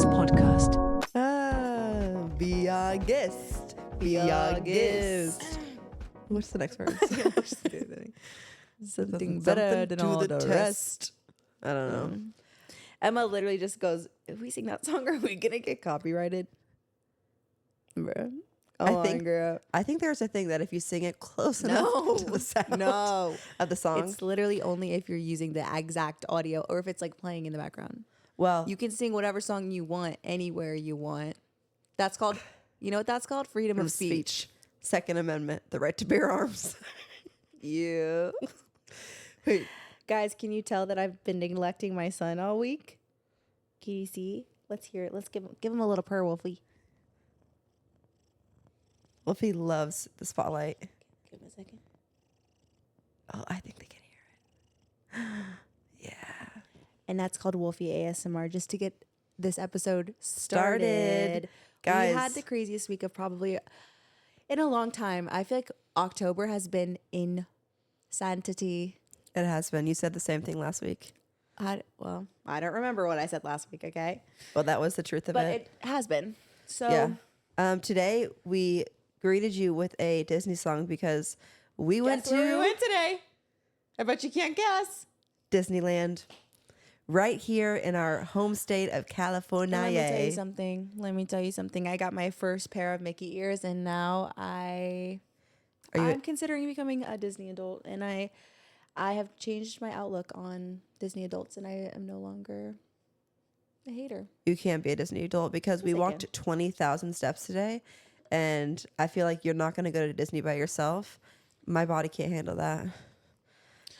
Gehls podcast. Be our guest. Be our guest. What's the next word? Something better than all the rest. I don't know. Emma literally just goes, if we sing that song, are we going to get copyrighted? Bruh. I think there's a thing that if you sing it close enough to the sound of the song. It's literally only if you're using the exact audio or if it's like playing in the background. Well, You can sing whatever song you want anywhere you want. That's called, you know what that's called? Freedom of speech. Second Amendment, the right to bear arms. Yeah. Wait, Guys, can you tell that I've been neglecting my son all week? Can you see? Let's hear it. Let's give him a little purr, Wolfie. Wolfie loves the spotlight. Give him a second. Oh, I think they can hear it. Yeah. And that's called Wolfie ASMR, just to get this episode started. Guys. We had the craziest week of probably in a long time. I feel like October has been insanity. It has been. You said the same thing last week. I don't remember what I said last week, okay? Well, that was the truth of But it. it has been. So Yeah. Today we greeted you with a Disney song because we went Guess where we to went today. I bet you can't guess. Disneyland right here in our home state of California. And let me tell you something. I got my first pair of Mickey ears, and now I'm considering becoming a Disney adult, and I have changed my outlook on Disney adults, and I am no longer a hater. You can't be a Disney adult because we walked 20,000 steps today, and I feel like you're not going to go to Disney by yourself. My body can't handle that.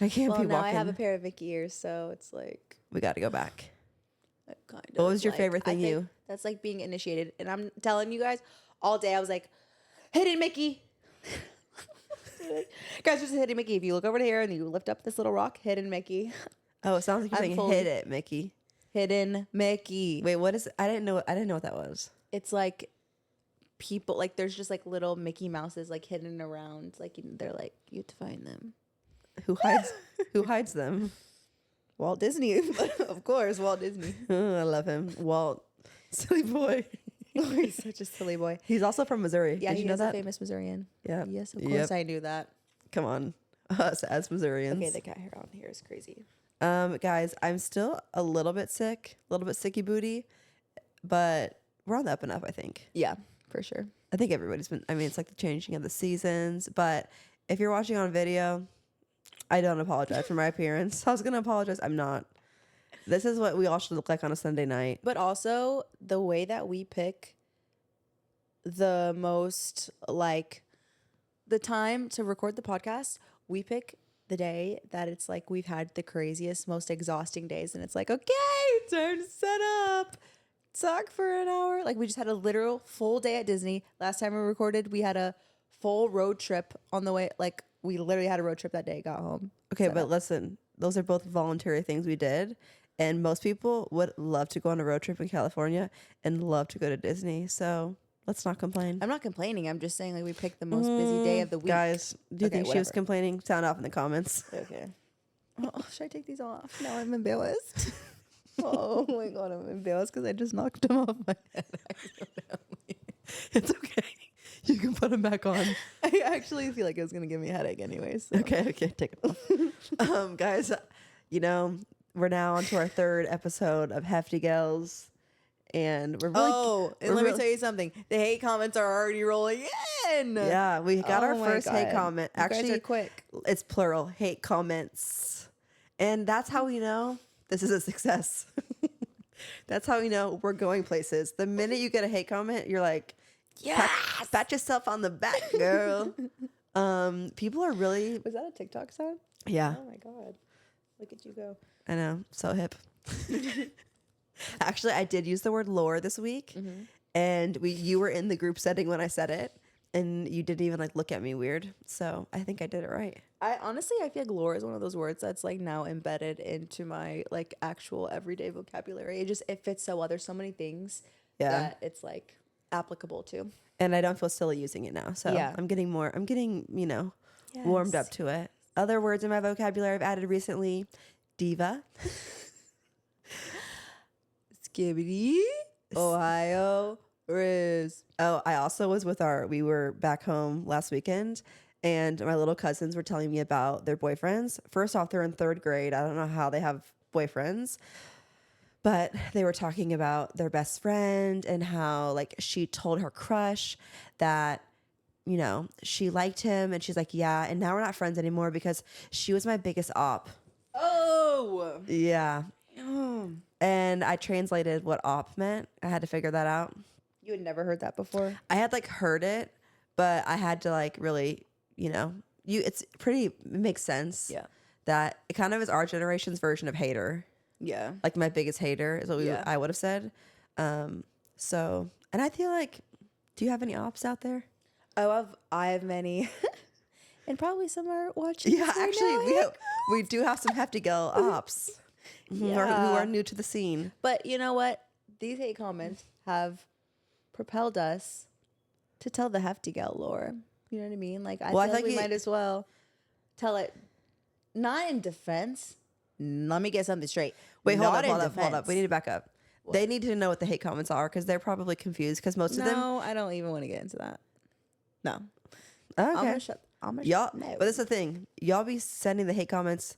I can't be Now walking. I have a pair of Mickey ears, so it's like We got to go back. kind of. What was your favorite I thing think that's like being initiated, and I'm telling you guys, all day I was like, hidden Mickey. Guys, just hidden Mickey. If you look over here and you lift up this little rock, hidden Mickey. Oh, it sounds like you're I'm saying fully- hit it, Mickey. Hidden Mickey. Wait, what is? I didn't know what that was. It's like people, like there's just like little Mickey Mouses like hidden around. Like they're like, you have to find them. Who hides? Who hides them? Walt Disney, of course, Walt Disney. Oh, I love him, Walt. Silly boy. He's such a silly boy. He's also from Missouri. Yeah, Did you know is that? a famous Missourian. Yeah. Yes, of course Yep. I knew that. Come on, us as Missourians. Okay, the cat hair on here is crazy. Guys, I'm still a little bit sick, a little bit sicky booty, but we're on the up and up, I think. Yeah, for sure. I think everybody's been, it's like the changing of the seasons, but if you're watching on video, I don't apologize for my appearance. I was going to apologize. I'm not. This is what we all should look like on a Sunday night. But also the way that we pick the most, like the time to record the podcast, we pick the day that it's like we've had the craziest, most exhausting days. And it's like, okay, time to set up, talk for an hour. Like we just had a literal full day at Disney. Last time we recorded, we had a full road trip on the way. Like we literally had a road trip that day, got home. Okay, but listen, those are both voluntary things we did. And most people would love to go on a road trip in California and love to go to Disney. So let's not complain. I'm not complaining. I'm just saying like we picked the most busy day of the week. Guys, do you Okay, think she was whatever. complaining? Sound off in the comments. Okay. Oh, should I take these off? Now I'm embarrassed. Oh my god, I'm embarrassed because I just knocked them off my head. It's okay. You can put them back on. I actually feel like it was gonna give me a headache anyways. So. Okay, take it off. Guys, we're now on to our third episode of Hefty Gehls. And we're really let me tell you something. The hate comments are already rolling in. Yeah, we got our Oh my first hate God. comment. You guys Actually, are quick. It's plural, hate comments. And that's how we know this is a success. That's how we know we're going places. The minute you get a hate comment, you're like, Yes! pat yourself on the back, girl. People are really, Was that a TikTok sound? yeah, Oh my god. Look at you go. I know, so hip. Actually, I did use the word lore this week, and you were in the group setting when I said it, and you didn't even like look at me weird. So I think I did it right. I feel like lore is one of those words that's like now embedded into my like actual everyday vocabulary. It fits so well. There's so many things that it's like applicable to. And I don't feel silly using it now. So Yeah. I'm getting warmed up to it. Other words in my vocabulary I've added recently: diva, Skibbity. Ohio Riz. Oh, I also was we were back home last weekend, and my little cousins were telling me about their boyfriends. First off, they're in third grade. I don't know how they have boyfriends, but they were talking about their best friend and how like she told her crush that, you know, she liked him, and she's like, yeah, and now we're not friends anymore because she was my biggest op. Oh. Yeah. And I translated what op meant. I had to figure that out. You had never heard that before? I had like heard it, but I had to like really, you know, it makes sense. Yeah. That it kind of is our generation's version of hater. Yeah. Like my biggest hater is what I would have said. So, and I feel like, do you have any ops out there? Oh, I have many. And probably some are watching. Yeah, actually, we do have some Hefty Gehls ops who are new to the scene. But you know what? These hate comments have propelled us to tell the Hefty Gehls lore. You know what I mean? Like, I feel like we might as well tell it, not in defense. Let me get something straight. Wait, hold up. We need to back up. What? They need to know what the hate comments are because they're probably confused because most of them. No, I don't even want to get into that. No. Okay. I'm gonna shut. Y'all, but that's the thing. Y'all be sending the hate comments,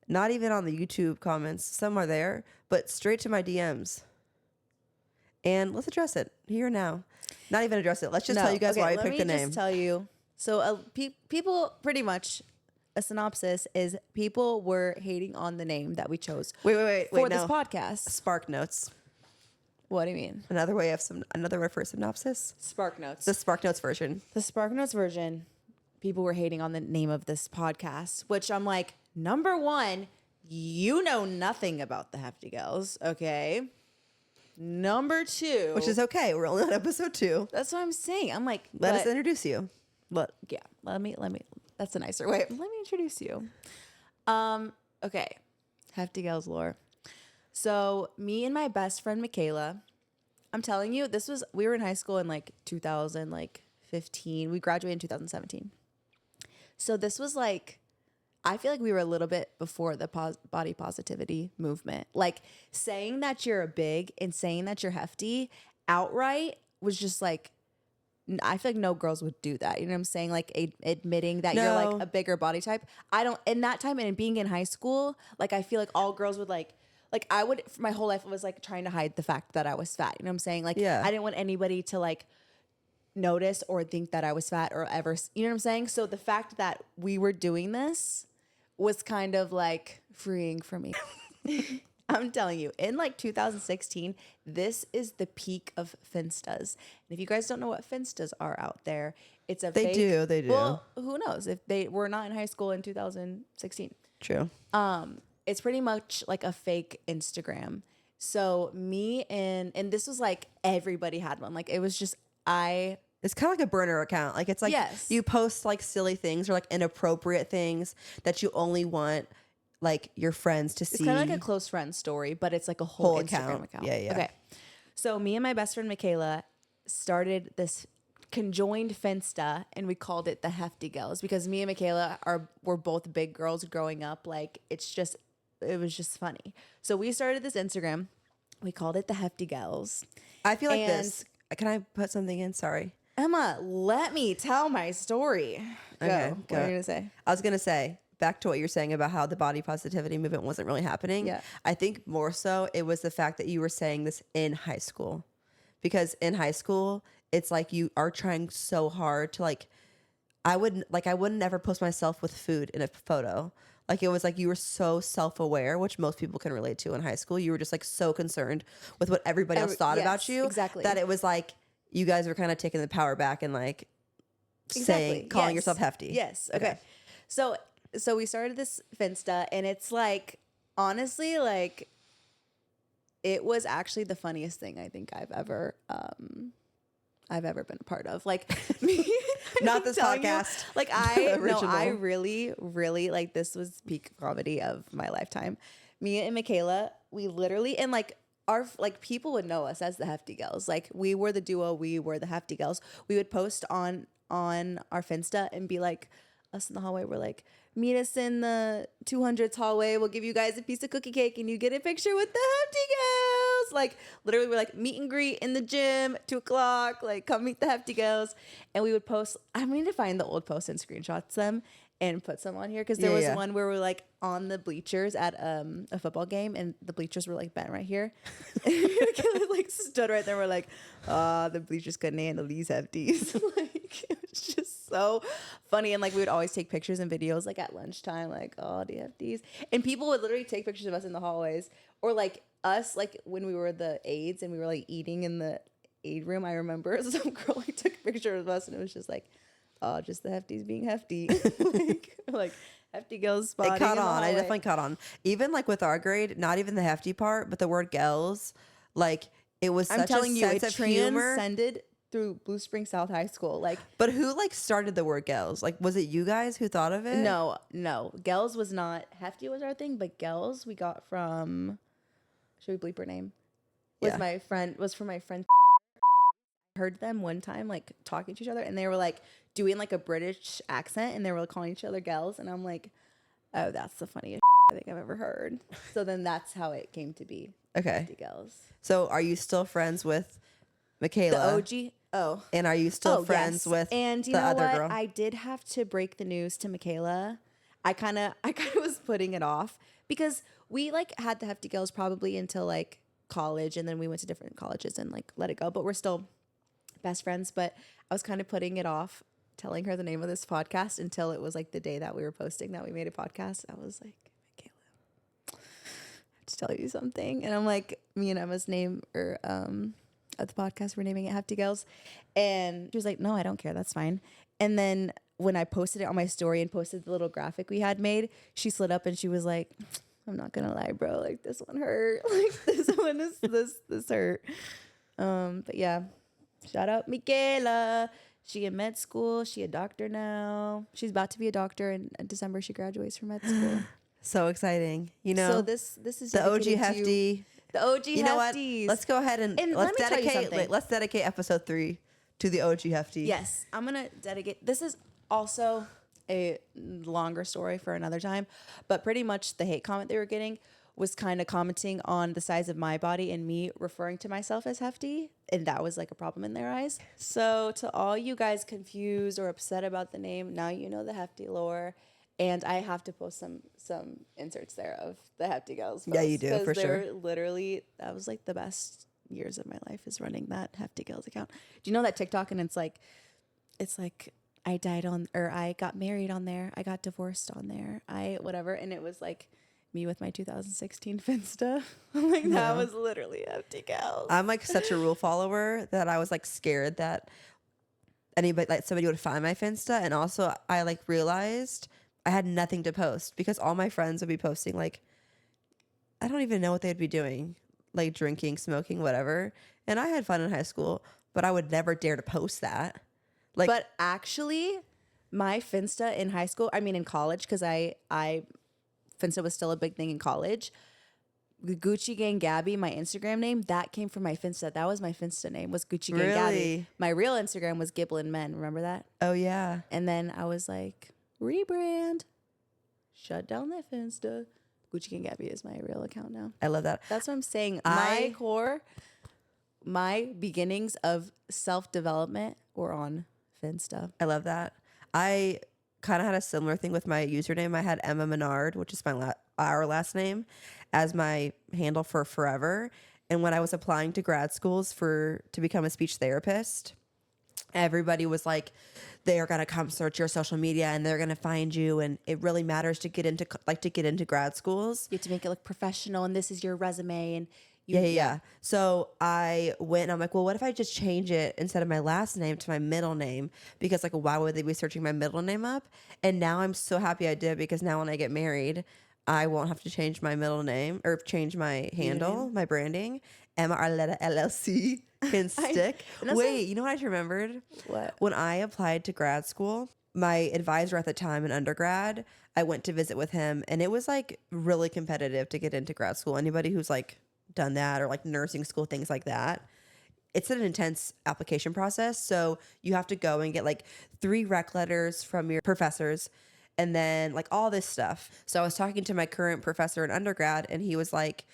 not even on the YouTube comments. Some are there, but straight to my DMs. And let's address it here now. Not even address it. Let's just tell you guys why I picked the name. Let me just tell you. So people pretty much, a synopsis is people were hating on the name that we chose. Wait, for this podcast. Spark Notes. What do you mean? Another word for a synopsis. Spark Notes. The Spark Notes version. The Spark Notes version. People were hating on the name of this podcast, which I'm like, number one, you know nothing about the Hefty Gehls, okay? Number two, which is okay. We're only on episode 2. That's what I'm saying. I'm like, let us introduce you. Yeah, let me. That's a nicer way. Let me introduce you. Okay, Hefty Gehls lore. So me and my best friend Michaela, I'm telling you, we were in high school in like 2015. We graduated in 2017. So this was like, I feel like we were a little bit before the body positivity movement. Like saying that you're a big and saying that you're hefty outright was just like, I feel like no girls would do that. You know what I'm saying? Like admitting that you're like a bigger body type. In that time and being in high school, like I feel like all girls would like I would, for my whole life, I was like trying to hide the fact that I was fat. You know what I'm saying? Like I didn't want anybody to like notice or think that I was fat or ever, you know what I'm saying? So the fact that we were doing this was kind of like freeing for me. I'm telling you, in like 2016, this is the peak of Finstas. And if you guys don't know what Finstas are out there, it's a They do. Well, who knows if they were not in high school in 2016. True. It's pretty much like a fake Instagram. So me and this was like everybody had one. Like it was just It's kind of like a burner account. Like it's like you post like silly things or like inappropriate things that you only want like your friends to see. It's kind of like a close friend story, but it's like a whole Instagram account. Yeah. Okay. So me and my best friend Michaela started this conjoined Finsta, and we called it the Hefty Gehls because me and Michaela were both big girls growing up. Like it was just funny. So we started this Instagram. We called it the Hefty Gehls. I feel like this. Can I put something in? Sorry. Emma, let me tell my story. Okay, go. What are you going to say? I was going to say, back to what you're saying about how the body positivity movement wasn't really happening. Yeah. I think more so it was the fact that you were saying this in high school. Because in high school, it's like you are trying so hard to like, I wouldn't never post myself with food in a photo. Like it was like you were so self-aware, which most people can relate to in high school. You were just like so concerned with what everybody else thought about you. Exactly. That it was like you guys were kind of taking the power back and like calling yourself hefty. Yes. Okay. So we started this Finsta, and it's like, honestly, like it was actually the funniest thing I think I've ever been a part of. Like me, not this podcast. Like I really, really like this was peak comedy of my lifetime. Me and Michaela, we literally, and like our like people would know us as the Hefty Gehls. Like we were the duo, we were the Hefty Gehls. We would post on our Finsta and be like, us in the hallway, we're like, meet us in the 200th hallway. We'll give you guys a piece of cookie cake and you get a picture with the Hefty Gehls. like literally we're like meet and greet in the gym, 2:00, like come meet the Hefty Gehls. And we would post, I need to find the old posts and screenshots them and put some on here because there was one where we're like on the bleachers at a football game and the bleachers were like bent right here. And we like stood right there. We're like, the bleachers couldn't handle these Hefties. Like it was just so funny. And like we would always take pictures and videos like at lunchtime, like, oh, the Hefties. And people would literally take pictures of us in the hallways or like us, like when we were the aides and we were like eating in the aid room. I remember some girl like took a picture of us and it was just like, oh, just the Hefties being hefty. like Hefty Gehls spotting. It caught on. I definitely caught on. Even like with our grade, not even the hefty part, but the word Gehls, like it was such a sense of humor. Transcended through Blue Spring South High School. Like, but who like started the word Gehls? Like, was it you guys who thought of it? No. Gehls was not, hefty was our thing, but Gehls we got from, should we bleep her name? Was from my friend. Heard them one time like talking to each other and they were like doing like a British accent and they were like, calling each other Gehls and I'm like, oh, that's the funniest I think I've ever heard. So then that's how it came to be. Okay. Hefty Gehls. So are you still friends with Michaela? The OG? Oh. And are you still friends yes. with and the other girl? I did have to break the news to Michaela. I kind of was putting it off because we like had the Hefty Gehls probably until like college and then we went to different colleges and like let it go, but we're still best friends. But I was kind of putting it off telling her the name of this podcast until it was like the day that we were posting that we made a podcast. I was like, Michaela, I have to tell you something. And I'm like, me and Emma's name or of the podcast, we're naming it Hefty Gehls. And she was like, no, I don't care, that's fine. And then when I posted it on my story and posted the little graphic we had made, she slid up and she was like, I'm not gonna lie, bro, like this one hurt. Like this one is this hurt. But yeah. Shout out Michaela. She in med school. She a doctor now. She's about to be a doctor in December. She graduates from med school. So exciting. You know, so this is the OG Hefty. The OG You know what? Hefties. Let's go ahead and let's dedicate episode 3 to the OG Hefty. Yes, I'm gonna dedicate. This is also a longer story for another time, but pretty much the hate comment they were getting was kind of commenting on the size of my body and me referring to myself as hefty. And that was like a problem in their eyes. So to all you guys confused or upset about the name, now you know the hefty lore. And I have to post some inserts there of the Hefty Gehls. Yeah, you do, for sure. Literally, that was like the best years of my life is running that Hefty Gehls account. Do you know that TikTok? And it's like I died on, or I got married on there. I got divorced on there. Whatever. And it was like, me with my 2016 Finsta. I'm like, that was literally Hefty Gehls. I'm like such a rule follower that I was like scared that somebody would find my Finsta. And also I like realized I had nothing to post because all my friends would be posting like, I don't even know what they'd be doing, like drinking, smoking, whatever. And I had fun in high school, but I would never dare to post that. Like, but actually my Finsta in high school, in college, because I Finsta was still a big thing in college. The Gucci Gang Gabi, my Instagram name, that came from my Finsta. That was my Finsta name, was Gucci Gang Gabi. My real Instagram was Giblin Men. Remember that? Oh, yeah. And then I was like, rebrand. Shut down that Finsta. Gucci Gang Gabi is my real account now. I love that. That's what I'm saying. My beginnings of self-development were on Finsta. I love that. I kind of had a similar thing with my username. I had Emma Menard, which is our last name, as my handle for forever. And when I was applying to grad schools to become a speech therapist, everybody was like, they are going to come search your social media and they're going to find you. And it really matters to get into grad schools. You have to make it look professional and this is your resume. And yeah. So I went and I'm like, well, what if I just change it instead of my last name to my middle name? Because like, why would they be searching my middle name up? And now I'm so happy I did, because now when I get married, I won't have to change my middle name or change my handle, my branding. Emma Arletta LLC can stick. Wait, you know what I just remembered? What? When I applied to grad school, my advisor at the time in undergrad, I went to visit with him, and it was like really competitive to get into grad school. Anybody who's like done that, or like nursing school, things like that, it's an intense application process. So you have to go and get like 3 rec letters from your professors and then like all this stuff. So I was talking to my current professor in undergrad, and he was like,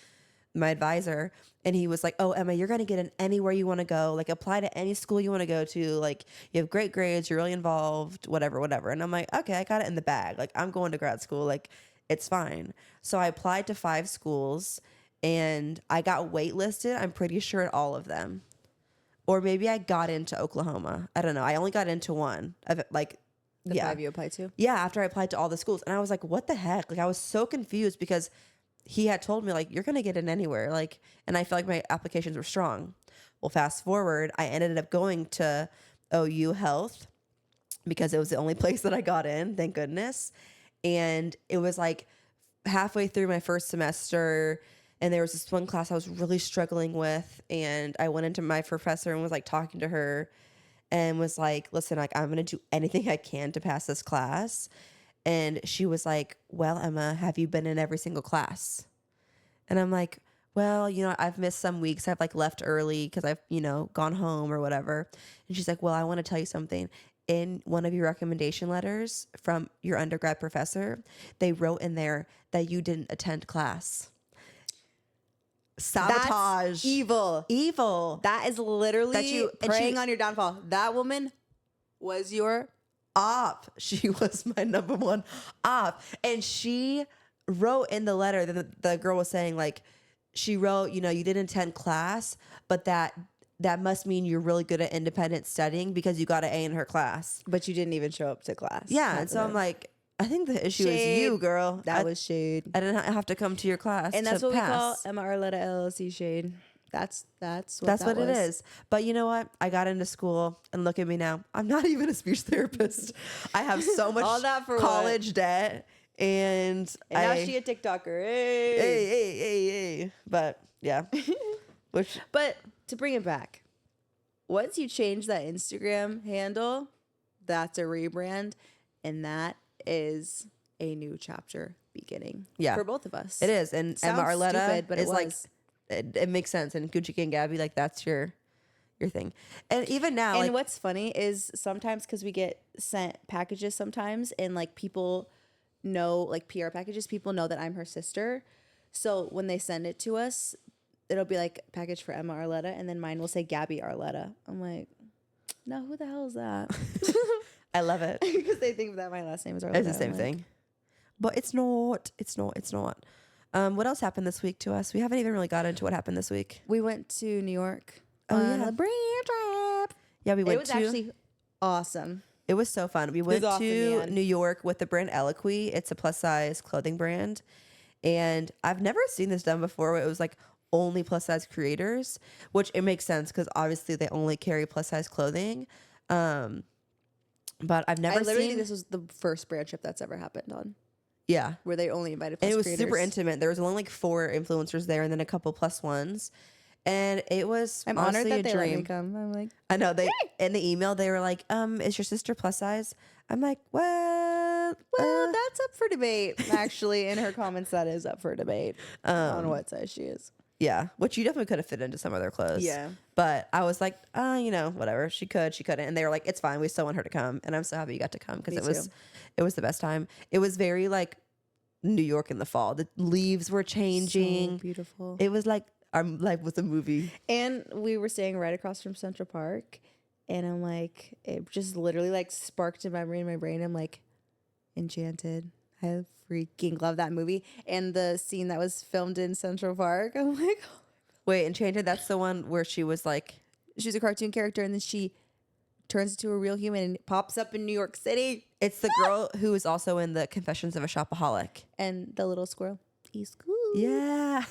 my advisor, and he was like, "Oh, Emma, you're gonna get in anywhere you want to go. Like, apply to any school you want to go to. Like, you have great grades. You're really involved. Whatever, whatever." And I'm like, "Okay, I got it in the bag. Like, I'm going to grad school. Like, it's fine." So I applied to 5 schools, and I got waitlisted. I'm pretty sure at all of them, or maybe I got into Oklahoma. I don't know. I only got into one of it, like. The Yeah. 5 you applied to? Yeah, after I applied to all the schools. And I was like, what the heck? Like, I was so confused because he had told me, like, you're going to get in anywhere. Like, and I felt like my applications were strong. Well, fast forward, I ended up going to OU Health because it was the only place that I got in, thank goodness. And it was like halfway through my first semester, and there was this one class I was really struggling with. And I went into my professor and was like talking to her and was like, listen, like, I'm going to do anything I can to pass this class. And she was like, well, Emma, have you been in every single class? And I'm like, well, you know, I've missed some weeks. I've like left early because I've, you know, gone home or whatever. And she's like, well, I want to tell you something. In one of your recommendation letters from your undergrad professor, they wrote in there that you didn't attend class. Sabotage. That's evil. Evil. That is literally That you- and preying she- on your downfall. That woman was your op. She was my number one op. And she wrote in the letter that the girl was saying, like, she wrote, you know, you didn't attend class, but that must mean you're really good at independent studying because you got an A in her class. but you didn't even show up to class. Yeah. And so I'm like, I think the issue Shade. is you, girl. That was shade. I didn't have to come to your class. And that's to what we call pass. Emma Arletta LLC shade. That's That's that what it was. is. But you know what? I got into school and look at me now. I'm not even a speech therapist. I have so much All that for college debt. And now she a TikToker. Hey. Hey. But yeah. Which But to bring it back, once you change that Instagram handle, that's a rebrand, and that is a new chapter beginning. Yeah. For both of us. it is. And Sounds Emma Arletta stupid, but it is like was. it makes sense. And Gucci and Gabi, like that's your thing. And even now, And like what's funny is sometimes because we get sent packages sometimes, and like people know, like PR packages, people know that I'm her sister. So when they send it to us, it'll be like package for Emma Arletta, and then mine will say Gabi Arletta. I'm like, no, who the hell is that? I love it. Because they think that my last name is Arletta. It's the same I'm like, thing. But it's not. It's not. What else happened this week to us? We haven't even really got into what happened this week. We went to New York. Oh, on yeah. a brand trip. Yeah, we went It was to actually awesome. It was so fun. We went awesome, to man. New York with the brand Eloquy. It's a plus size clothing brand. And I've never seen this done before. It was like only plus size creators, which it makes sense because obviously they only carry plus size clothing. But I've never I literally seen think this was the first brand trip that's ever happened on, yeah. where they only invited And plus it was creators. super intimate. There was only like 4 influencers there and then a couple plus ones. And it was I'm honestly honored that a they let me dream. come. I'm like, I know they in the email they were like, is your sister plus size? I'm like, well, that's up for debate. Actually, in her comments, that is up for debate on what size she is. yeah, which you definitely could have fit into some of their clothes. Yeah. But I was like, you know, whatever. She could, she couldn't. And they were like, it's fine. We still want her to come. And I'm so happy you got to come because Me it was the best time. It was very like New York in the fall. The leaves were changing. So beautiful. It was like our life was a movie. And we were staying right across from Central Park. And I'm like, it just literally like sparked a memory in my brain. I'm like, Enchanted. I freaking love that movie. And the scene that was filmed in Central Park, I'm like, Wait, Enchanted, that's the one where she was like, she's a cartoon character and then she turns into a real human and pops up in New York City. it's the girl who is also in the Confessions of a Shopaholic. And the little squirrel. He's cool. Yeah.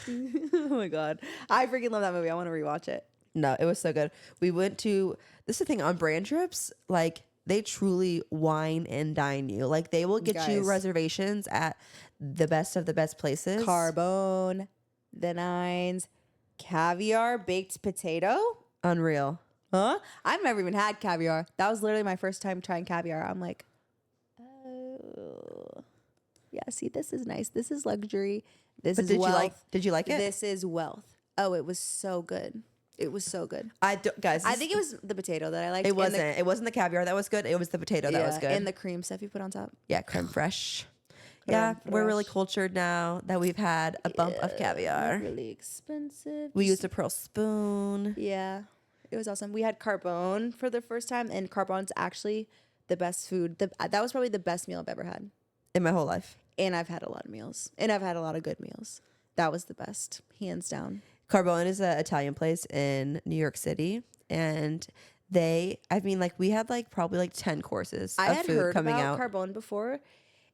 Oh my God. I freaking love that movie. I want to rewatch it. No, it was so good. We went to, this is the thing on brand trips, like they truly wine and dine you. Like they will get you Guys. reservations at the best of the best places. Carbone, the Nines, caviar, baked potato. Unreal. Huh? I've never even had caviar. That was literally my first time trying caviar. I'm like, oh, yeah. See, this is nice. This is luxury. This But is did wealth. you like it? This is wealth. Oh, it was so good. It was so good. Guys, I think it was the potato that I liked. it wasn't the caviar that was good. It was the potato that was good. And the cream stuff you put on top. Yeah, creme fraiche. Yeah, Creme we're really fraiche. cultured now that we've had a bump of Not caviar. really expensive. We Just- used a pearl spoon. Yeah, it was awesome. We had carbone for the first time, and carbone's actually the best food. That was probably the best meal I've ever had. In my whole life. And I've had a lot of meals, and I've had a lot of good meals. That was the best, hands down. Carbone is an Italian place in New York City, and we had like probably like 10 courses I of had food heard coming about out. carbone before,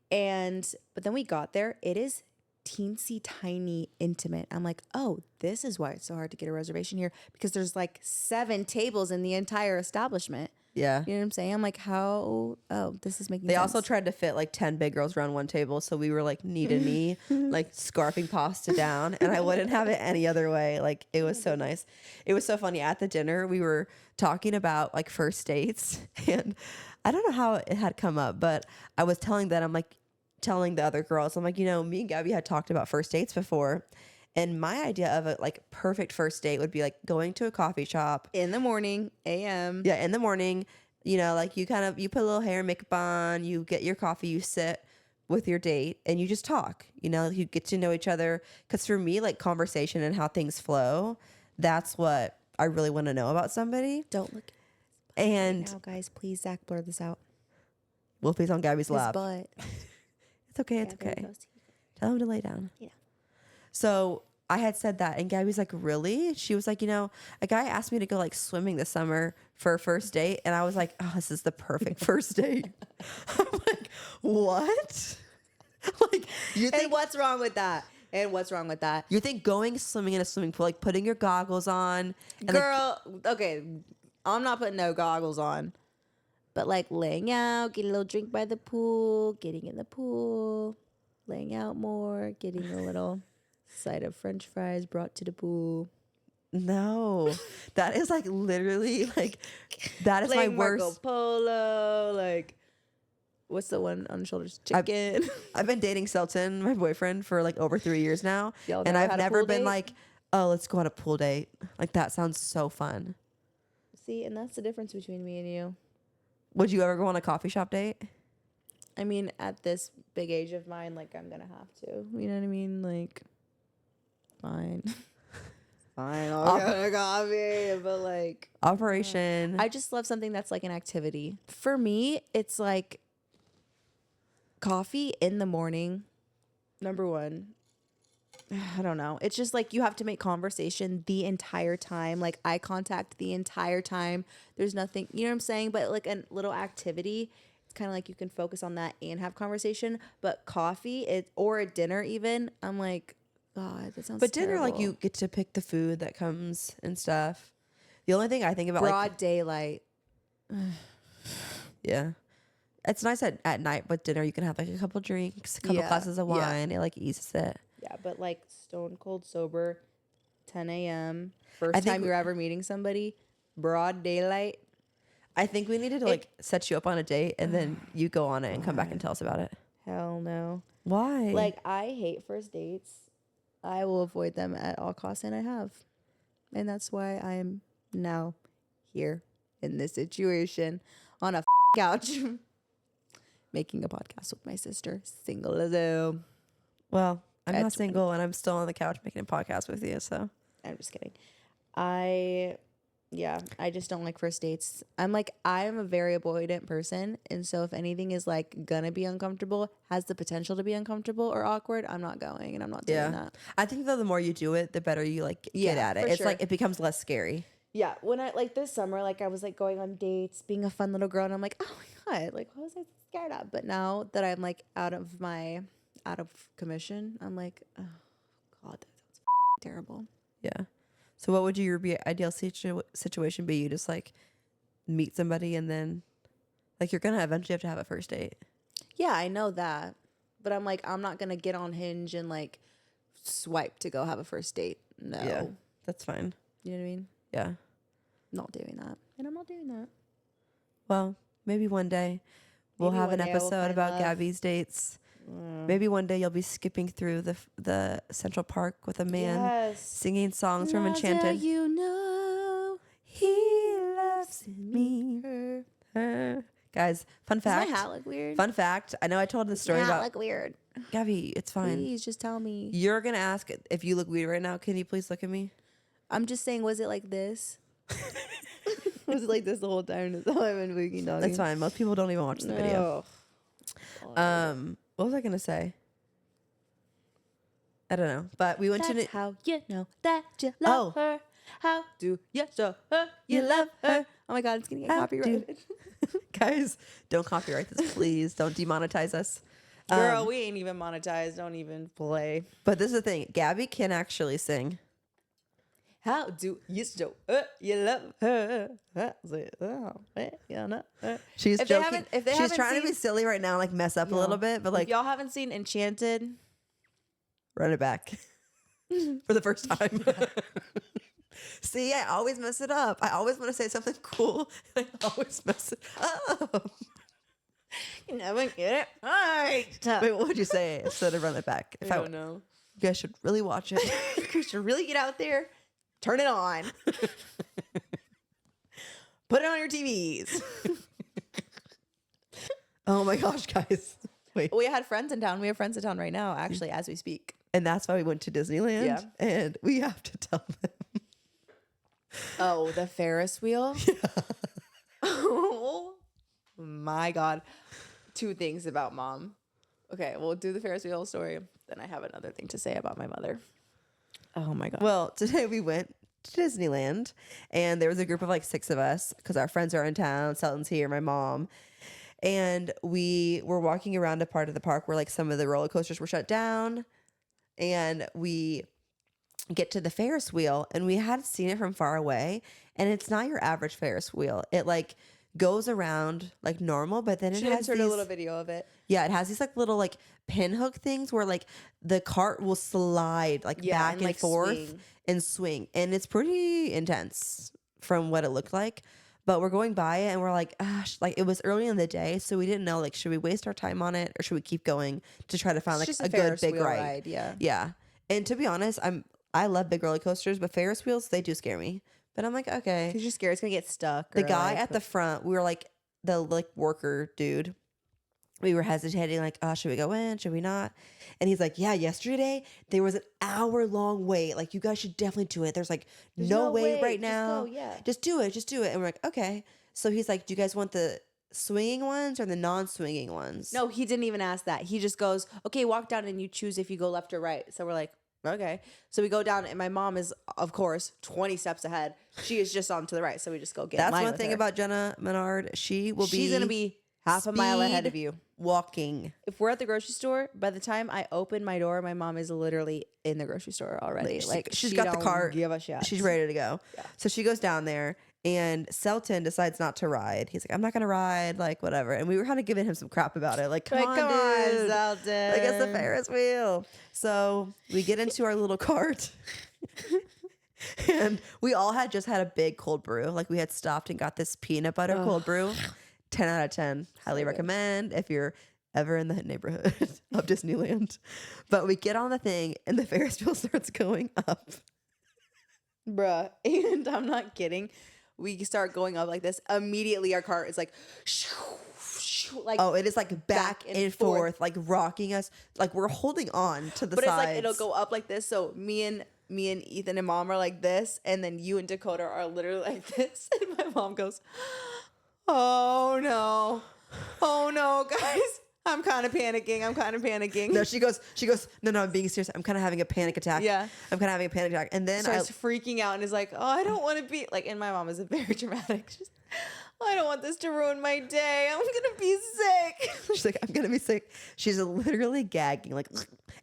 but then we got there. It is teensy tiny, intimate. I'm like, oh, this is why it's so hard to get a reservation here, because there's like 7 tables in the entire establishment. Yeah. You know what I'm saying? I'm like, how? Oh, this is making They sense. also tried to fit like 10 big girls around one table, so we were like knee to knee, like scarfing pasta down, and I wouldn't have it any other way. Like, it was so nice. It was so funny. At the dinner, we were talking about like first dates, and I don't know how it had come up, but I was telling the other girls, I'm like, me and Gabi had talked about first dates before, and my idea of a like perfect first date would be like going to a coffee shop in the morning, a.m. Yeah, in the morning, like you put a little hair and makeup on, you get your coffee, you sit with your date and you just talk, you get to know each other. Because for me, like conversation and how things flow, that's what I really want to know about somebody. Don't look And now, guys. Please, Zach, blur this out. Wolfie's on Gabi's His lap. butt. It's okay. It's Yeah, there he okay. goes. Tell him to lay down. Yeah. So I had said that, and Gabi's like, really? She was like, a guy asked me to go like swimming this summer for a first date, and I was like, oh, this is the perfect first date. I'm like, what? Like, you And think what's wrong with that? you think going swimming in a swimming pool, like putting your goggles on, and Girl, okay, I'm not putting no goggles on, but like laying out, getting a little drink by the pool, getting in the pool, laying out more, getting a little side of French fries brought to the pool. no, that is like literally like that is Playing my worst. Marco Polo, like what's the one on the shoulders? Chicken. I've been dating Selton, my boyfriend, for like over 3 years now, Y'all and never I've had a never pool been date? like, oh, let's go on a pool date. Like that sounds so fun. See, and that's the difference between me and you. Would you ever go on a coffee shop date? I mean, at this big age of mine, like I'm gonna have to. You know what I mean? Like, fine. Fine, I'll get a coffee, but like Operation. I just love something that's like an activity. For me, it's like coffee in the morning. Number one. I don't know. It's just like you have to make conversation the entire time, like eye contact the entire time. There's nothing, you know what I'm saying? But like a little activity, it's kind of like you can focus on that and have conversation. But coffee, or a dinner even, I'm like, God, that sounds But dinner, like terrible. you get to pick the food that comes and stuff. The only thing I think about, Broad daylight. yeah, it's nice at night. But dinner, you can have like a couple drinks, a couple Yeah, glasses of yeah. wine. It like eases it. Yeah, but like stone cold sober, 10 a.m. First I think time you're ever meeting somebody, broad daylight. I think we needed to like set you up on a date, and then you go on it and come back and tell us about it. Hell no. Why? Like, I hate first dates. I will avoid them at all costs, and I have. And that's why I am now here in this situation on a couch making a podcast with my sister, single as hell. well, I'm not That's- single, and I'm still on the couch making a podcast with you. So I'm just kidding. I just don't like first dates. I'm a very avoidant person. And so if anything is like gonna be uncomfortable, has the potential to be uncomfortable or awkward, I'm not going and I'm not doing that. I think though the more you do it, the better you like get Yeah, at it. for It's sure. like it becomes less scary. Yeah. When I like this summer, like I was like going on dates, being a fun little girl, and I'm like, oh my God, like what was I scared of? But now that I'm like out of commission, I'm like, oh God, that sounds terrible. Yeah. So what would your ideal situation be? You just like meet somebody and then like you're gonna eventually have to have a first date. Yeah, I know that. But I'm like, I'm not gonna get on Hinge and like swipe to go have a first date. No. Yeah, that's fine. You know what I mean? Yeah. Not doing that. And I'm not doing that. Well, maybe one day we'll Maybe have one an day I will episode find about love. Gabby's dates. Maybe one day you'll be skipping through the Central Park with a man Yes. singing songs from Now that Enchanted. you know He loves me. her. Her. Guys, fun Does my fact. hat look weird? Fun fact. I know I told the story My hat about look weird. Gabi. It's fine. Please just tell me. You're gonna ask if you look weird right now. Can you please look at me? I'm just saying, was it like this? Was it like this the whole time? That's how I've been freaking talking. That's fine. Most people don't even watch the video. What was I gonna say? I don't know. But we went That's to how you know that you love her. How do you show her you love her? Oh my God, it's gonna get copyrighted. Guys, don't copyright this, please. Don't demonetize us. Girl, we ain't even monetized. Don't even play. But this is the thing. Gabi can actually sing. How do you show her you love her? You know her. She's If they joking. haven't- if they She's haven't trying to be seen- silly right now, like mess up a little bit, but like If y'all haven't seen Enchanted, run it back for the first time. See, I always mess it up. I always want to say something cool. I always mess it up. you never get it right. Wait, what would you say instead of run it back? I don't know. You guys should really watch it. You should really get out there, turn it on, put it on your TVs. Oh my gosh, guys. Wait. We had friends in town. We have friends in town right now, actually, as we speak. And that's why we went to Disneyland. Yeah. And we have to tell them. Oh, the Ferris wheel? Yeah. Oh my God. 2 things about mom. Okay, we'll do the Ferris wheel story. Then I have another thing to say about my mother. Oh my God. Well, today we went to Disneyland and there was a group of like 6 of us because our friends are in town. Selton's here, my mom. And we were walking around a part of the park where like some of the roller coasters were shut down. And we get to the Ferris wheel and we had seen it from far away. And it's not your average Ferris wheel. It like goes around like normal, but then it has a these, little video of it. yeah, it has these like little like pinhook things where like the cart will slide like back and like, forth swing. and swing. And it's pretty intense from what it looked like. But we're going by it and we're like, like it was early in the day. So we didn't know, like, should we waste our time on it or should we keep going to try to find like Just a good Ferris big wheel ride? Yeah. Yeah. And to be honest, I love big roller coasters, but Ferris wheels, they do scare me. But I'm like, okay. Because you're scared it's going to get stuck. The guy at the front, we were like the like worker dude. We were hesitating, like, oh, should we go in? Should we not? And he's like, yeah, yesterday there was an hour-long wait. Like, you guys should definitely do it. There's like no wait right now. Just do it. Just do it. And we're like, okay. So he's like, do you guys want the swinging ones or the non-swinging ones? No, he didn't even ask that. He just goes, okay, walk down and you choose if you go left or right. So we're like, okay. So we go down and my mom is, of course, 20 steps ahead. She is just on to the right. So we just go get in That's line one with thing her. about Jenna Menard. She's going to be half a mile ahead of speed you. walking. If we're at the grocery store, by the time I open my door, my mom is literally in the grocery store already. Like she's she got the don't cart. Give a shit. She's ready to go. Yeah. So she goes down there and Selton decides not to ride. He's like, I'm not going to ride, like whatever. And we were kind of giving him some crap about it. Like, come on, dude. Selton. Like, it's the Ferris wheel. So we get into our little cart. And we all had just had a big cold brew. Like we had stopped and got this peanut butter cold brew. 10 out of 10. Highly recommend if you're ever in the neighborhood of Disneyland. But we get on the thing and the Ferris wheel starts going up. Bruh. And I'm not kidding. We start going up like this. Immediately our cart is like, like oh, it is like back and forth, like rocking us. Like we're holding on to the but sides. it's like it'll go up like this. So me and Ethan and mom are like this, and then you and Dakota are literally like this. And my mom goes, oh no, guys. I'm kind of panicking. No, she goes, no, I'm being serious. I'm kind of having a panic attack. Yeah. I'm kind of having a panic attack. And then Starts freaking out and is like, oh, I don't want to be like, and my mom is a very dramatic. She's, I don't want this to ruin my day. I'm going to be sick. she's like, I'm going to be sick. She's literally gagging, like,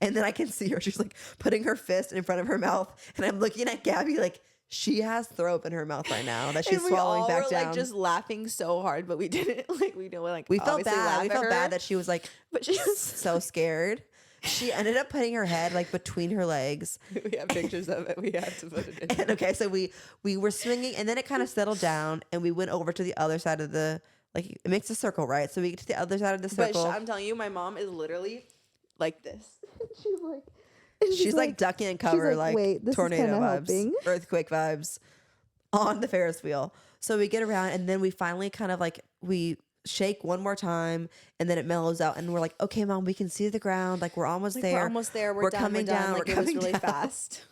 and then I can see her. She's like putting her fist in front of her mouth. And I'm looking at Gabi like, she has throw up in her mouth right now that she's swallowing back down. Like just laughing so hard, but we didn't like we felt bad. We felt bad that she was like, but she was so scared. She ended up putting her head like between her legs. We have pictures of it. We have to put it in. And okay, so we were swinging, and then it kind of settled down, and we went over to the other side of the like it makes a circle, right? So we get to the other side of the circle. But I'm telling you, my mom is literally like this. She's like. She's like ducking and cover, like wait, this tornado is vibes, helping. earthquake vibes on the Ferris wheel. So we get around and then we finally kind of like, we shake one more time, and then it mellows out, and we're like, okay, Mom, we can see the ground. Like, we're almost there. We're almost there. We're done, coming down. Like, We're it was coming really down. fast.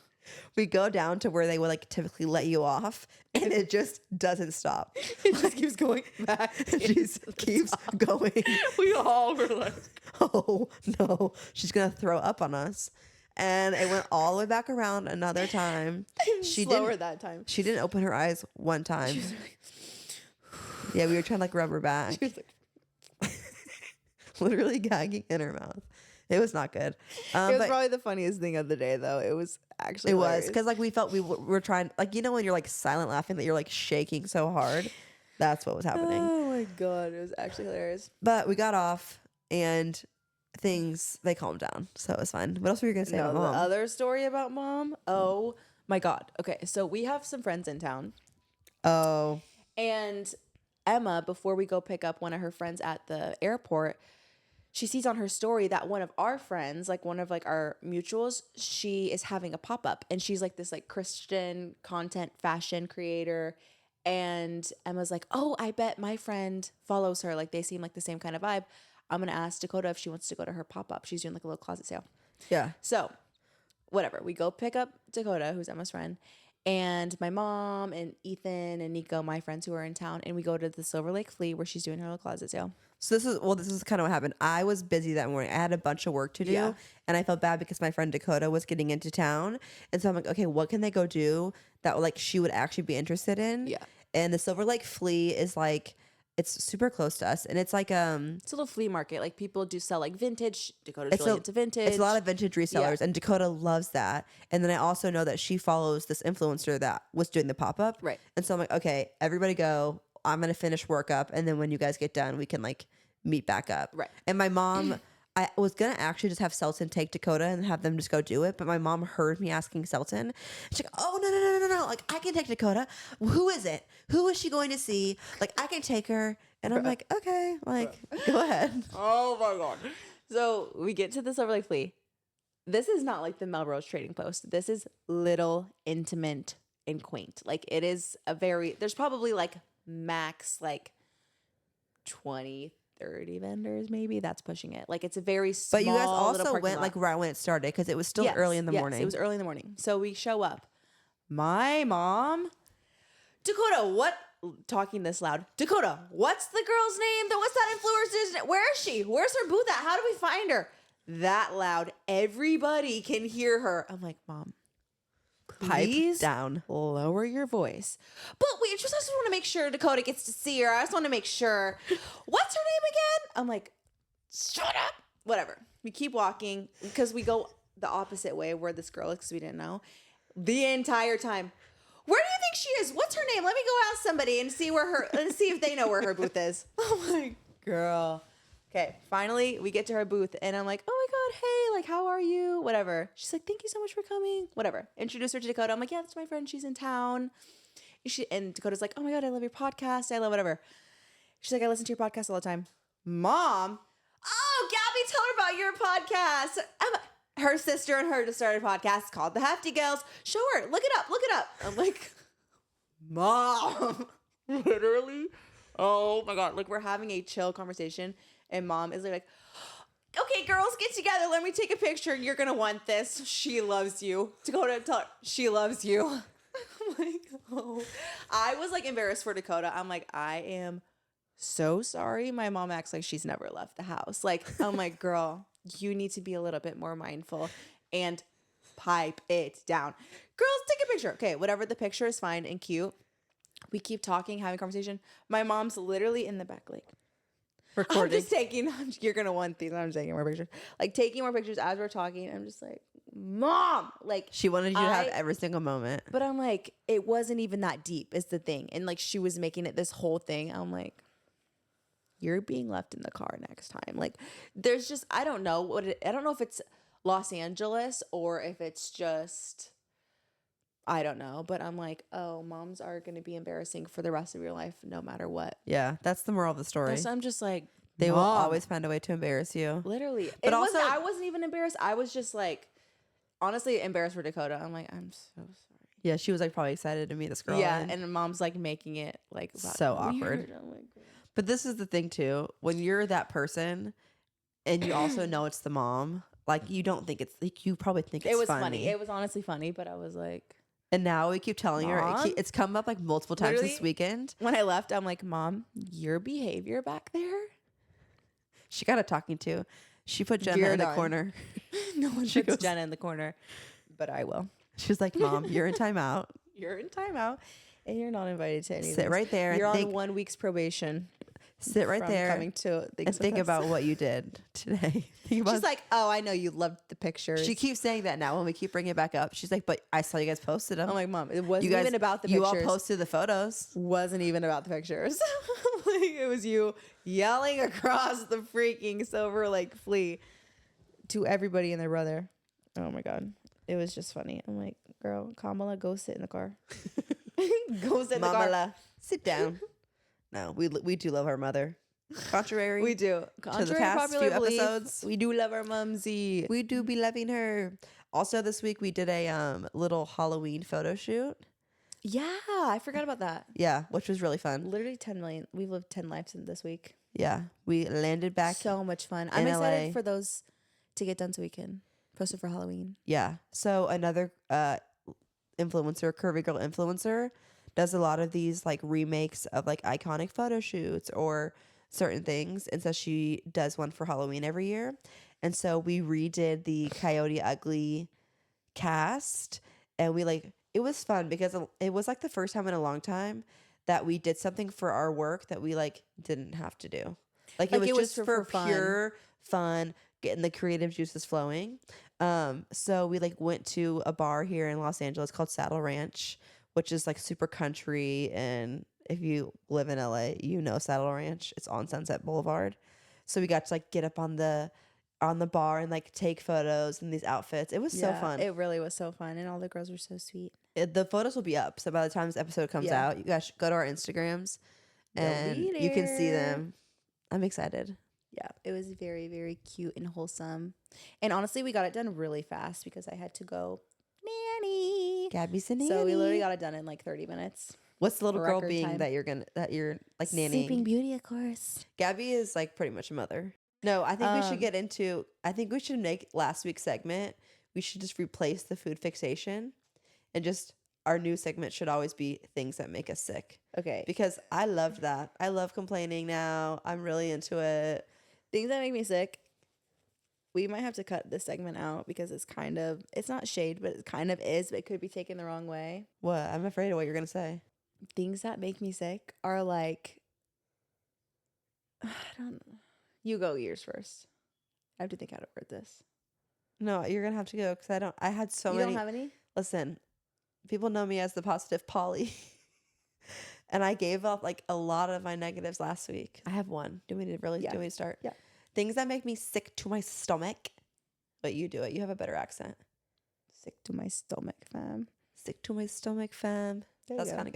We go down to where they would like typically let you off, and it just doesn't stop. It just keeps going back. She keeps going. We all were like, Oh no, she's gonna throw up on us. And it went all the way back around another time. She slower didn't. that time. She didn't open her eyes one time. Yeah, we were trying to like rub her back. She was like, Literally gagging in her mouth. It was not good. it was But probably the funniest thing of the day, though. It was actually it was hilarious. because like we felt we were trying, like, you know, when you're like silent laughing that you're like shaking so hard. That's what was happening. Oh my god, it was actually hilarious. But we got off and they calmed down, so it was fine. What else were you gonna say No, about the Mom? other story about Mom. Oh my god. Okay, so we have some friends in town, Oh, and Emma, before we go pick up one of her friends at the airport, she sees on her story that one of our friends, like one of like our mutuals, she is having a pop-up, and she's like this like Christian content fashion creator. And Emma's like, oh, I bet my friend follows her. Like, they seem like the same kind of vibe. I'm going to ask Dakota if she wants to go to her pop-up. She's doing like a little closet sale. yeah. So whatever, we go pick up Dakota, who's Emma's friend, and my mom and Ethan and Nico, my friends who are in town, and we go to the Silver Lake Flea where she's doing her little closet sale. So this is kind of what happened. I was busy that morning. I had a bunch of work to do, Yeah. and I felt bad because my friend Dakota was getting into town, and so I'm like, okay, what can they go do that like she would actually be interested in? Yeah. And the Silver Lake Flea is like, it's super close to us, and it's like It's a little flea market. Like, people do sell like vintage. Dakota's really into vintage. It's a lot of vintage resellers, and Dakota loves that. And then I also know that she follows this influencer that was doing the pop up, Right. And so I'm like, okay, everybody go. I'm gonna finish work up, and then when you guys get done, we can like meet back up, Right. And my mom, I was gonna actually just have Selton take Dakota and have them just go do it, but my mom heard me asking Selton. She's like, "Oh no! Like, I can take Dakota. Who is it? Who is she going to see? Like, I can take her." And I'm like, "Okay, like, go ahead." Oh my god. So we get to the Silver Lake Flea. This is not like the Melrose Trading Post. This is little, intimate, and quaint. Like, it is there's probably like max like 20, 30 vendors, maybe. That's pushing it. Like, it's a very small. But you guys little also parking went lot. like right when it started because it was still Yes, early in the yes, morning. It was early in the morning. So we show up. My mom, Dakota, what? Talking this loud. Dakota, what's the girl's name? What's that influencer's name? Where is she? Where's her booth at? How do we find her? That loud. Everybody can hear her. I'm like, Mom, Pipe please down. lower your voice. But I just want to make sure Dakota gets to see her. I just want to make sure. What's her name again? I'm like, shut up. Whatever. We keep walking because we go the opposite way where this girl is because we didn't know. The entire time. Where do you think she is? What's her name? Let me go ask somebody and see if they know where her booth is. Oh my girl. Okay, finally we get to her booth and I'm like, oh my god, hey, like, how are you? Whatever. She's like, thank you so much for coming. Whatever. Introduce her to Dakota. I'm like, yeah, that's my friend. She's in town. And Dakota's like, oh my god, I love your podcast. I love whatever. She's like, I listen to your podcast all the time. Mom, oh, Gabi, tell her about your podcast. Her sister and her just started a podcast called the Hefty Gehls. Show her. Look it up. I'm like, Mom, literally. Oh my god. Like, we're having a chill conversation and Mom is like, okay, girls, get together. Let me take a picture. You're going to want this. She loves you. Dakota, tell her she loves you. I'm like, oh. I was like embarrassed for Dakota. I'm like, I am so sorry. My mom acts like she's never left the house. Like, I'm like, girl, you need to be a little bit more mindful and pipe it down. Girls, take a picture. Okay, whatever. The picture is fine and cute. We keep talking, having conversation. My mom's literally in the back, like, Recording. I'm just taking, you're going to want these. I'm just taking more pictures. Like, taking more pictures as we're talking. I'm just like, Mom. Like, She wanted you to have every single moment. but I'm like, it wasn't even that deep is the thing. And like, she was making it this whole thing. I'm like, you're being left in the car next time. Like, there's just, I don't know I don't know if it's Los Angeles or if it's just, I don't know. But I'm like, oh, moms are going to be embarrassing for the rest of your life, no matter what. Yeah, that's the moral of the story. So I'm just like, They will Mom. always find a way to embarrass you. Literally. But also- I wasn't even embarrassed. I was just like, honestly embarrassed for Dakota. I'm like, I'm so sorry. Yeah, she was like probably excited to meet this girl. Yeah, and mom's like making it like So awkward. weird. I'm like, But this is the thing too. When you're that person and you also know it's the mom, like you don't think it's like you probably think it's It was funny. funny. It was honestly funny, but I was like, And now we keep telling her Mom? it's come up like multiple times Literally, this weekend. when I left, I'm like, Mom, your behavior back there. She got a talking to. She put Jenna You're in the done. corner. No one She puts goes- Jenna in the corner, but I will. She's like, Mom, you're in timeout. You're in timeout, and you're not invited to anything. Sit right there You're and on think, 1 week's probation. sit right from there coming to things and think with us. about what you did today. Think about- She's like, oh, I know you loved the pictures. she keeps saying that now when we keep bringing it back up. She's like, but I saw you guys posted them. I'm like, Mom, it wasn't you guys, even about the you pictures. all posted the photos. Wasn't even about the pictures. Like, it was you yelling across the freaking Silver Lake Flea to everybody and their brother. Oh my God. It was just funny. I'm like, girl, Kamala, go sit in the car. Go sit in the car. Mamala, sit down. No, we do love our mother. Contrary, We do. to the Contrary past popular few belief, episodes, we do love our mumsy. we do be loving her. Also, this week we did a little Halloween photo shoot. Yeah, I forgot about that. Yeah, which was really fun. Literally 10 million. We've lived 10 lives in this week. Yeah, we landed back. So much fun. I'm in excited LA. for those to get done so we can post it for Halloween. Yeah. So another influencer, curvy girl influencer, does a lot of these like remakes of like iconic photo shoots or certain things. And so she does one for Halloween every year. And so we redid the Coyote Ugly cast, and we like it was fun because it was like the first time in a long time that we did something for our work that we like didn't have to do. Like it was just for fun. pure fun, getting the creative juices flowing. So we like went to a bar here in Los Angeles called Saddle Ranch, which is like super country. And if you live in LA, you know Saddle Ranch. It's on Sunset Boulevard. So we got to like get up on the bar and like take photos in these outfits. It was so fun. It really was so fun. And all the girls were so sweet. The photos will be up. So by the time this episode comes Yeah. out, you guys should go to our Instagrams They'll and be you can see there. them. I'm excited. Yeah, it was very, very cute and wholesome. And honestly, we got it done really fast because I had to go nanny. Gabby's a nanny. So we literally got it done in like 30 minutes. What's the little girl record being time. that you're like nannying? Sleeping Beauty, of course. Gabby is like pretty much a mother. No, I think we should Um, get into. I think we should make last week's segment. We should just replace the food fixation, and just our new segment should always be things that make us sick. Okay. Because I loved that. I love complaining now. I'm really into it. Things that make me sick. We might have to cut this segment out because it's not shade, but it kind of is, but it could be taken the wrong way. What? I'm afraid of what you're gonna say. Things that make me sick are like, I don't know. You go yours first. I have to think how to word this. No, you're gonna have to go because I had so You many. don't have any? Listen, people know me as the positive Polly. And I gave up like a lot of my negatives last week. I have one. Do we need to start? Yeah. Things that make me sick to my stomach. But you do it. You have a better accent. Sick to my stomach, fam. Sick to my stomach, fam. There you That's go. kind of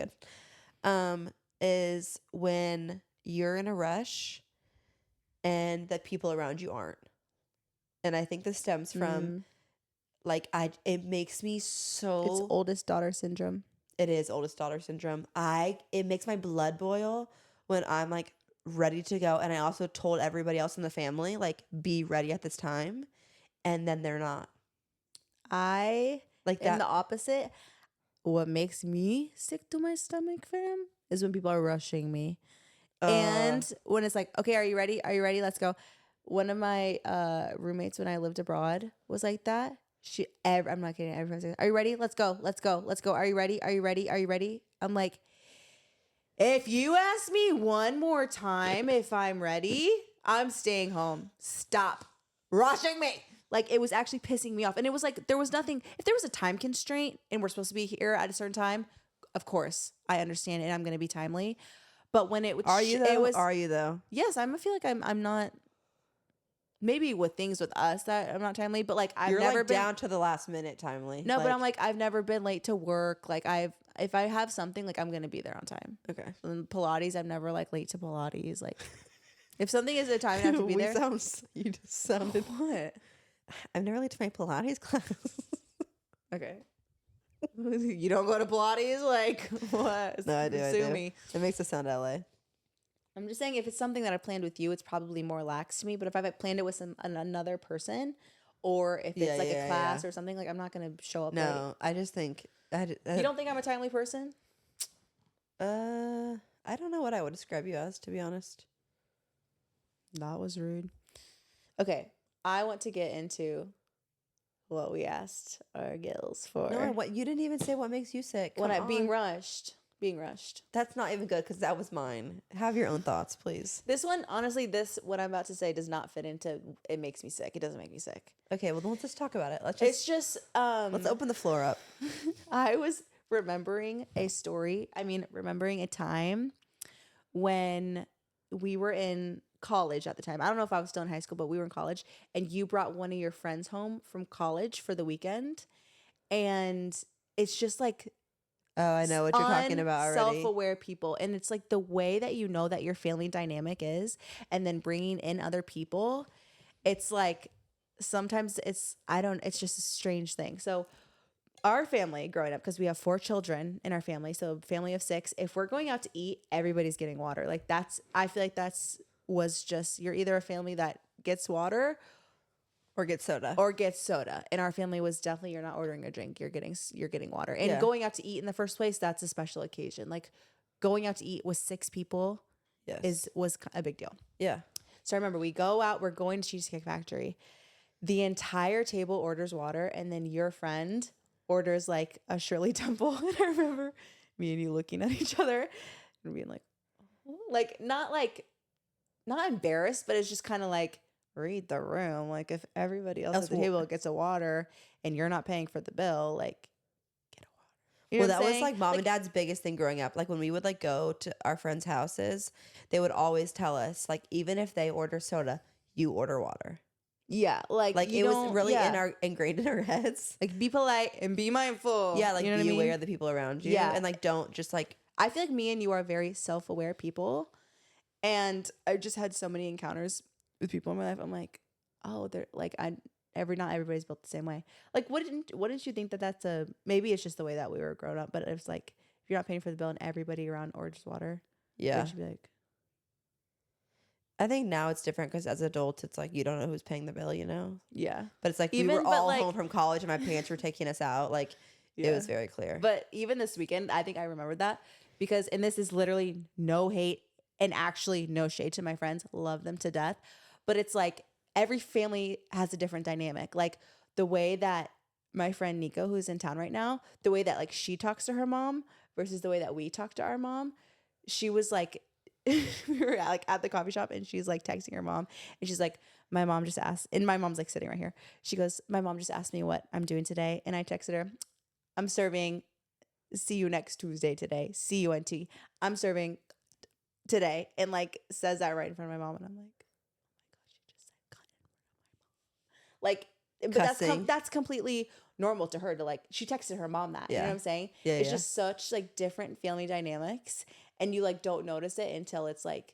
good. Is when you're in a rush and the people around you aren't. And I think this stems from like it makes me so It's oldest daughter syndrome. It is oldest daughter syndrome. It makes my blood boil when I'm like ready to go. And I also told everybody else in the family, like, be ready at this time. And then they're not. I Like am that. the opposite. What makes me sick to my stomach, fam, is when people are rushing me. And when it's like, okay, are you ready? Are you ready? Let's go. One of my roommates when I lived abroad was like that. I'm not kidding. Everyone's like, are you ready? Let's go. Let's go. Let's go. Are you ready? Are you ready? Are you ready? I'm like, if you ask me one more time if I'm ready, I'm staying home. Stop rushing me. Like, it was actually pissing me off. And it was like, there was nothing. If there was a time constraint and we're supposed to be here at a certain time, of course, I understand and I'm going to be timely. But when it was, Are you though? It was, Are you though? yes, I feel like I'm not. Maybe with things with us that I'm not timely, but like I've You're never like been down to the last minute timely. No, but I'm like I've never been late to work. Like if I have something, like I'm gonna be there on time. okay. And Pilates, I'm never like late to Pilates. Like if something is a time, I have to be there. You just sounded. What? I'm never late to my Pilates class. Okay. You don't go to Pilates? Like what? No, I do. Sue me. It makes it sound LA. I'm just saying if it's something that I planned with you, it's probably more lax to me. But if I've planned it with another person, or if it's like a class or something, like I'm not gonna show up late. No, I just think You don't think I'm a timely person? I don't know what I would describe you as, to be honest. That was rude. Okay, I want to get into what we asked our Gehls for. No, what you didn't even say what makes you sick. When Come being on. rushed. Being rushed. That's not even good because that was mine. Have your own thoughts, please. This one, honestly, what I'm about to say does not fit into it makes me sick. It doesn't make me sick. Okay, well then let's just talk about it. It's just let's open the floor up. I was remembering a time when we were in college at the time. I don't know if I was still in high school, but we were in college, and you brought one of your friends home from college for the weekend, and it's just like, oh, I know what you're talking about already. Self-aware people, and it's like the way that you know that your family dynamic is, and then bringing in other people. It's like sometimes it's just a strange thing. So our family growing up, because we have 4 children in our family, so family of 6. If we're going out to eat, everybody's getting water. Like I feel like was just you're either a family that gets water or get soda. And our family was definitely you're not ordering a drink, you're getting water. And going out to eat in the first place, that's a special occasion. Like going out to eat with 6 people was a big deal. Yeah. So I remember we go out, we're going to Cheesecake Factory. The entire table orders water, and then your friend orders like a Shirley Temple. And I remember me and you looking at each other and being not embarrassed, but it's just kind of like, read the room. Like if everybody else at the table gets a water and you're not paying for the bill, like get a water. You know that was like mom and dad's biggest thing growing up. Like when we would like go to our friends' houses, they would always tell us like even if they order soda, you order water. Yeah, like it was really ingrained in our heads. Like be polite and be mindful. Yeah, like be aware of the people around you. Yeah, and like don't just like. I feel like me and you are very self-aware people, and I just had so many encounters with people in my life. I'm like, oh, they're like not everybody's built the same way. Like, wouldn't you think that that's maybe it's just the way that we were grown up, but it's like if you're not paying for the bill and everybody around orders water, yeah, you should be like. I think now it's different because as adults, it's like you don't know who's paying the bill, you know? Yeah. But it's like we were all home from college and my parents were taking us out. Like it was very clear. But even this weekend, I think I remembered that because, and this is literally no hate and actually no shade to my friends. Love them to death. But it's like every family has a different dynamic. Like the way that my friend Nico, who's in town right now, the way that like she talks to her mom versus the way that we talk to our mom, she was like, we were at the coffee shop and she's like texting her mom and she's like, my mom just asked, and my mom's like sitting right here. She goes, my mom just asked me what I'm doing today. And I texted her, I'm serving, see you next Tuesday today. CUNT. I'm serving today. And like says that right in front of my mom. And I'm like, oh my gosh, you just said cut in front of my mom. Like, but that's completely normal to her to like, she texted her mom that, you know what I'm saying? Yeah, it's just such like different family dynamics. And you like don't notice it until it's like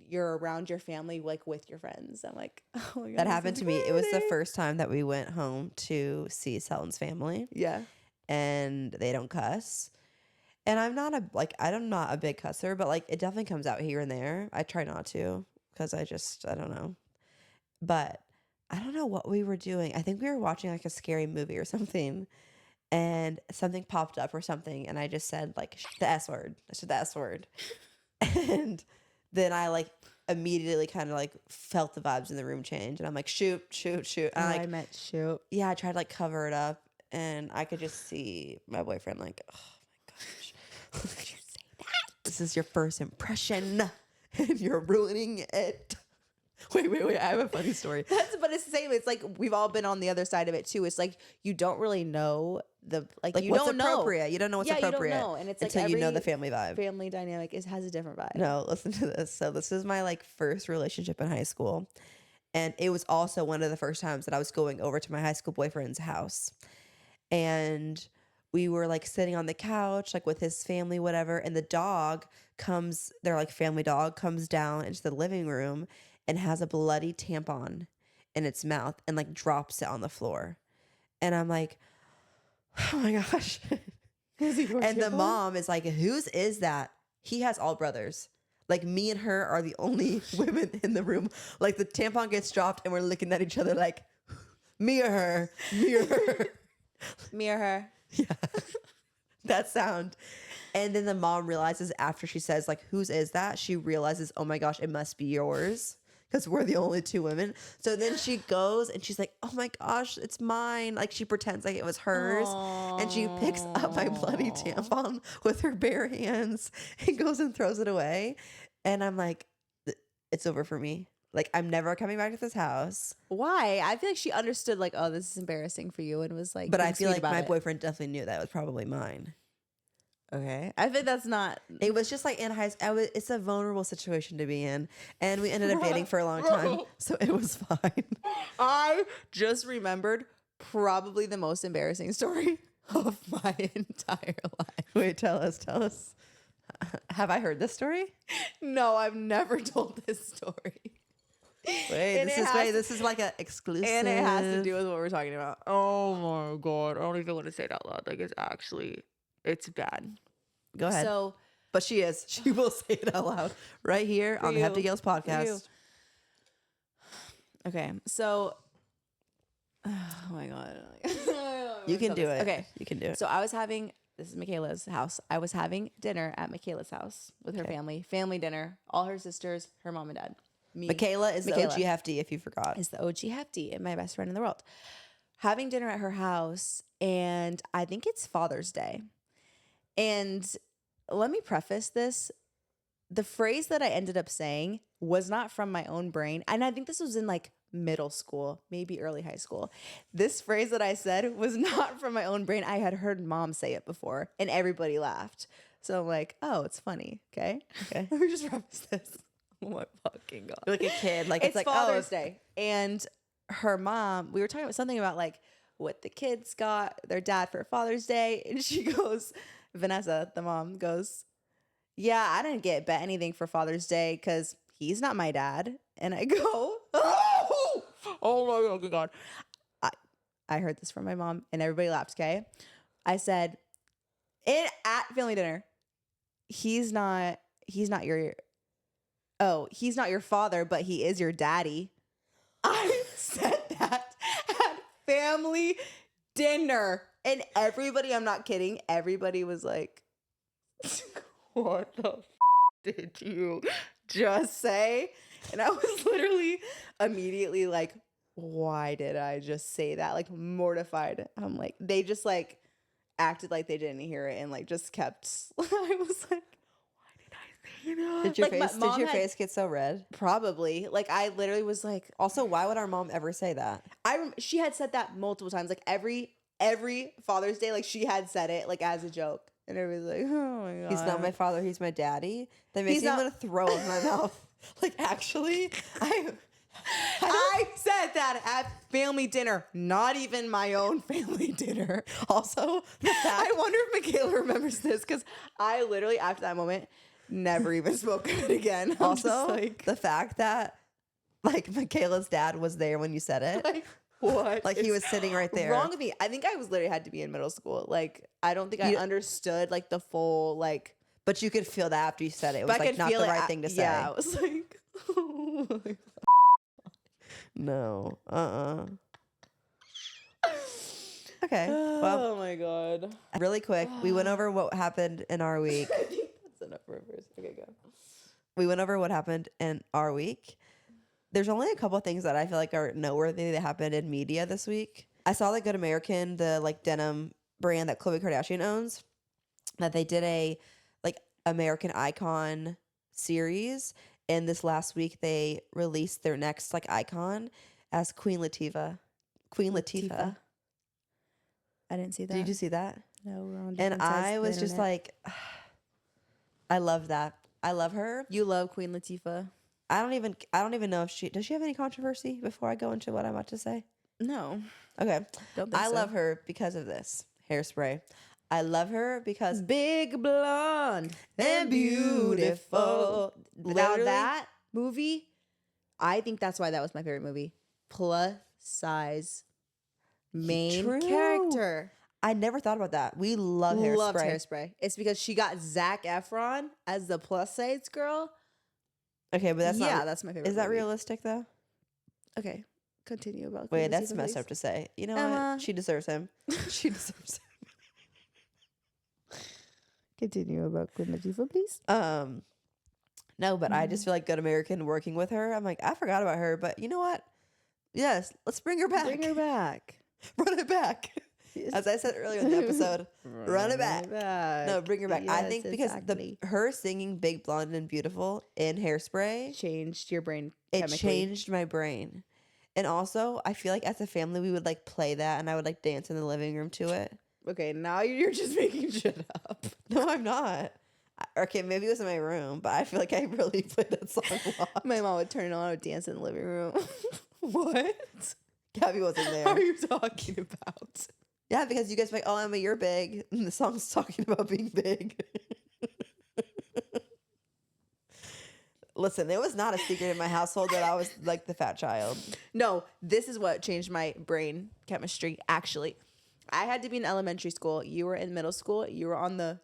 you're around your family like with your friends. I'm like, oh my God. That happened to me. It was the first time that we went home to see Selen's family. Yeah. And they don't cuss. And I'm not a big cusser, but like it definitely comes out here and there. I try not to because I don't know. But I don't know what we were doing. I think we were watching like a scary movie or something. And something popped up or something, and I just said like the S word. I said the S word, and then I like immediately kind of like felt the vibes in the room change, and I'm like shoot. And I meant shoot. Yeah, I tried to like cover it up, and I could just see my boyfriend like, oh my gosh, did you say that? This is your first impression, and you're ruining it. Wait. I have a funny story. But it's the same. It's like we've all been on the other side of it too. It's like you don't really know you what's don't appropriate. Know. You don't know what's appropriate. You don't know. And it's until like you know the family vibe. Family dynamic has a different vibe. No, listen to this. So this is my like first relationship in high school, and it was also one of the first times that I was going over to my high school boyfriend's house, and we were like sitting on the couch like with his family, whatever, and the dog comes. Their like family dog comes down into the living room and has a bloody tampon in its mouth and like drops it on the floor. And I'm like, oh my gosh. And the mom is like, whose is that? He has all brothers. Like me and her are the only women in the room. Like the tampon gets dropped and we're looking at each other like, me or her, me or her. Me or her. Yeah. That sound. And then the mom realizes after she says like, whose is that? She realizes, oh my gosh, it must be yours. Because we're the only two women. So then she goes and she's like, oh my gosh, it's mine. Like she pretends like it was hers. And she picks up my bloody tampon with her bare hands and goes and throws it away. And I'm like, it's over for me. Like I'm never coming back to this house. Why? I feel like she understood like, oh, this is embarrassing for you and was like, But I being feel sweet like about my it. boyfriend definitely knew that it was probably mine. Okay. I think that's not. It was just like in high school. It's a vulnerable situation to be in. And we ended up dating for a long time. So it was fine. I just remembered probably the most embarrassing story of my entire life. Wait, tell us. Have I heard this story? No, I've never told this story. Wait, And this is like an exclusive. And it has to do with what we're talking about. Oh my God. I don't even want to say it out loud. Like it's bad. Go ahead. So, but she will say it out loud right here on the you. Hefty Gehls For you. podcast. Okay. So, oh my God. You can do it. Okay. You can do it. So this is Michaela's house. I was having dinner at Michaela's house with her family dinner, all her sisters, her mom and dad. Me. Michaela is the OG Hefty, if you forgot. Is the OG Hefty and my best friend in the world. Having dinner at her house, and I think it's Father's Day. And let me preface this. The phrase that I ended up saying was not from my own brain. And I think this was in like middle school, maybe early high school. This phrase that I said was not from my own brain. I had heard mom say it before and everybody laughed. So I'm like, oh, it's funny. Okay. Let me just preface this. Oh my fucking God. You're like a kid. Like It's like Father's Day. And her mom, we were talking about something about like what the kids got their dad for Father's Day. And she goes, Vanessa, the mom, goes, yeah, I didn't get Bet anything for Father's Day because he's not my dad. And I go, oh my God. I heard this from my mom and everybody laughed, okay? I said, at family dinner, he's not your father, but he is your daddy. I said that at family dinner. And everybody, I'm not kidding, everybody was like, what the did you just say? And I was literally immediately like, why did I just say that? Like mortified. I'm like, they just like acted like they didn't hear it and like just kept, I was like, why did I say that? Did your face get so red? Probably. Like I literally was like, Also, why would our mom ever say that? she had said that multiple times. Like every Father's Day, like she had said it like as a joke. And everybody's like, oh my God. He's not my father, he's my daddy. That makes me want to throw up in my mouth. Like actually, I said that at family dinner, not even my own family dinner. Also, the fact I wonder if Michaela remembers this because I literally, after that moment, never even spoke of it again. also like, the fact that like Michaela's dad was there when you said it. like, what? Like he was sitting right there. Wrong with me. I think I was literally had to be in middle school. Like, I don't think I understood like the full like. But you could feel that after you said it. It was like not the right thing to say. Yeah, I was like, oh my God. No. Okay. Well, Oh my God. really quick, we went over what happened in our week. I think that's enough for first. Okay, go. We went over what happened in our week. There's only a couple of things that I feel like are noteworthy that happened in media this week. I saw that Good American, the like denim brand that Khloe Kardashian owns, that they did a like American Icon series. And this last week they released their next like icon as Queen Latifah. I didn't see that. Did you see that? No, we're on. And I was just like, I love that. I love her. you love Queen Latifah. I don't even know if does she have any controversy before I go into what I'm about to say? No, Okay. don't think I so. love her because of this hairspray. I love her because Big blonde and beautiful. Now Literally- that movie, I think that's why that was my favorite movie. Plus size main True. character. I never thought about that. We love hairspray. Loved Hairspray. It's because she got Zac Efron as the plus size girl. Okay, but that's yeah, not. that's my favorite. Is that movie. realistic though? Okay, continue about. Wait, Queen that's Latifah, messed please. up to say. You know Emma. what? She deserves him. She deserves Continue about Queen Latifah, please. him. No, but I just feel like Good American working with her. I'm like, I forgot about her, but you know what? Yes, let's bring her back. Bring her back. Run it back. As I said earlier in the episode, run it back. No, bring her back. I Yes, think because exactly. her singing Big Blonde and Beautiful in Hairspray, changed your brain. it chemically. changed my brain. And also, I feel like as a family, we would like play that and I would like dance in the living room to it. Okay, now you're just making shit up. No, I'm not. Okay, maybe it was in my room, but I feel like I really played that song a lot. My mom would turn it on, I would dance in the living room. What? Gabby wasn't there. What are you talking about? Yeah, because you guys were like, oh, Emma, you're big. And the song's talking about being big. Listen, it was not a secret in my household that I was like the fat child. No, this is what changed my brain chemistry, actually. I had to be in elementary school. You were in middle school. You were on the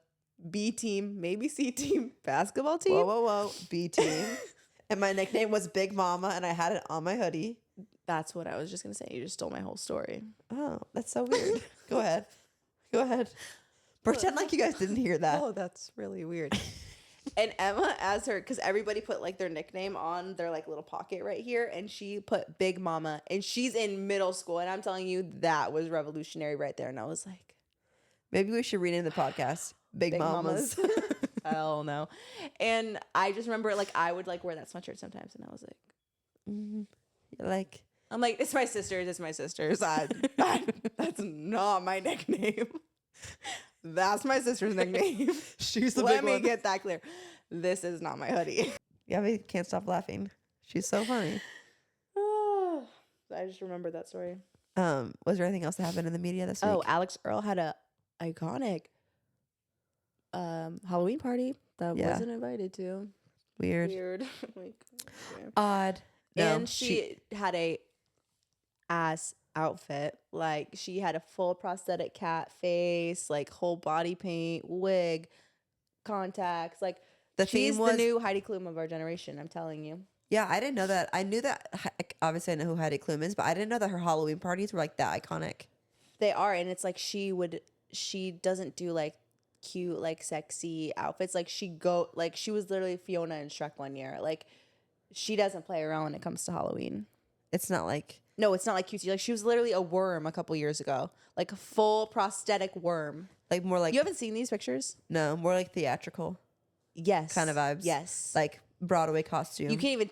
B team, maybe C team, basketball team. Whoa, whoa, whoa. B team. And my nickname was Big Mama, and I had it on my hoodie. That's what I was just going to say. You just stole my whole story. Oh, that's so weird. Go ahead. Go ahead. Pretend like you guys didn't hear that. Oh, that's really weird. And Emma, as her, because everybody put like their nickname on their like little pocket right here, and she put Big Mama, and she's in middle school, and I'm telling you, that was revolutionary right there. And I was like, maybe we should rename the podcast Big Mamas. Hell no. And I just remember like I would like wear that sweatshirt sometimes, and I was like, Like, I'm like, it's my sister's. It's my sister's. That's not my nickname. That's my sister's nickname. she's the Let big me one. get that clear. This is not my hoodie. Gabby can't stop laughing. She's so funny. I just remember that story. Was there anything else that happened in the media this week? Oh, Alex Earl had a iconic Halloween party that wasn't invited to. Weird. Like, okay. Odd. No, And she had a ass outfit. Like she had a full prosthetic cat face, like whole body paint, wig, contacts. Like the she's theme was the new Heidi Klum of our generation. I'm telling you. Yeah, I didn't know that. I knew that. Obviously, I know who Heidi Klum is, but I didn't know that her Halloween parties were like that iconic. They are, and it's like she doesn't do like cute, like sexy outfits. Like she was literally Fiona in Shrek one year. Like she doesn't play around when it comes to Halloween. It's not like No, it's not like cutesy. Like she was literally a worm a couple years ago, like a full prosthetic worm. more like You haven't seen these pictures? no, more like theatrical Yes, kind of vibes. Yes, like Broadway costume. you can't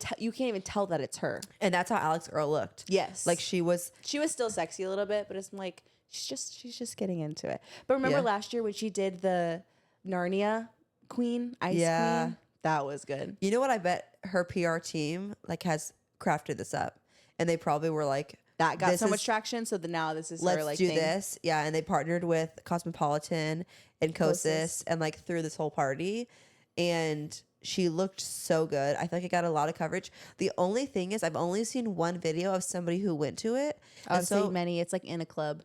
even tell that it's her. And that's how Alex Earl looked. Yes, Like she was still sexy a little bit, but it's like she's just getting into it. But remember Yeah. last year when she did the Narnia Queen Ice Yeah. Queen? That was good. You know what? I bet her PR team like has crafted this up, and they probably were like, That got This so is- much traction. So now this is "Let's her like do thing. this." Yeah, and they partnered with Cosmopolitan and Kosas, and like threw this whole party, and she looked so good. I feel like it got a lot of coverage. The only thing is, I've only seen one video of somebody who went to it, I've and so seen many. It's like in a club.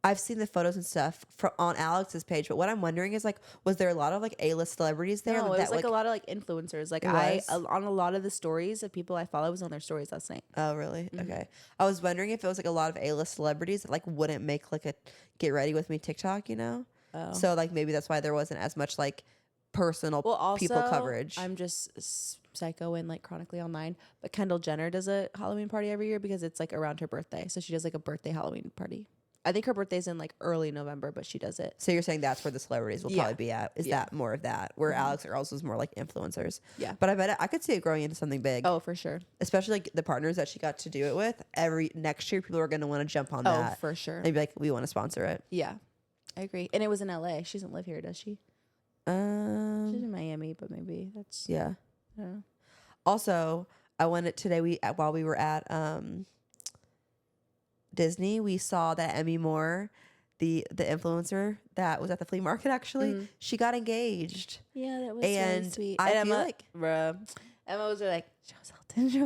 I've seen the photos and stuff on Alex's page. But what I'm wondering is like, was there a lot of like A-list celebrities there? No, it that, was like a lot of like influencers. Like It I was? on a lot of the stories of people I follow was on their stories last night. Oh, really? Mm-hmm. Okay. I was wondering if it was like a lot of A-list celebrities that like wouldn't make like a get ready with me TikTok, you know? Oh. So like maybe that's why there wasn't as much like personal Well, also, people coverage. I'm just psycho and like chronically online, but Kendall Jenner does a Halloween party every year because it's like around her birthday. So she does like a birthday Halloween party. I think her birthday's in like early November, but she does it. So you're saying that's where the celebrities will Yeah. probably be at? Is Yeah. that more of that? Where Alex Earls was more like influencers? Yeah. But I bet I could see it growing into something big. Oh, for sure. Especially like the partners that she got to do it with. Every next year, people are going to want to jump on Oh, that. for sure. They'd be like, we want to sponsor it. Yeah, I agree. And it was in LA. She doesn't live here, does she? She's in Miami, but maybe that's Yeah. I don't know. Also, I wanted today. While we were at Disney, we saw that Emmy Moore, the influencer that was at the flea market. Actually, she got engaged. Yeah, that was And really sweet. I And feel Emma, like- Emma was like, show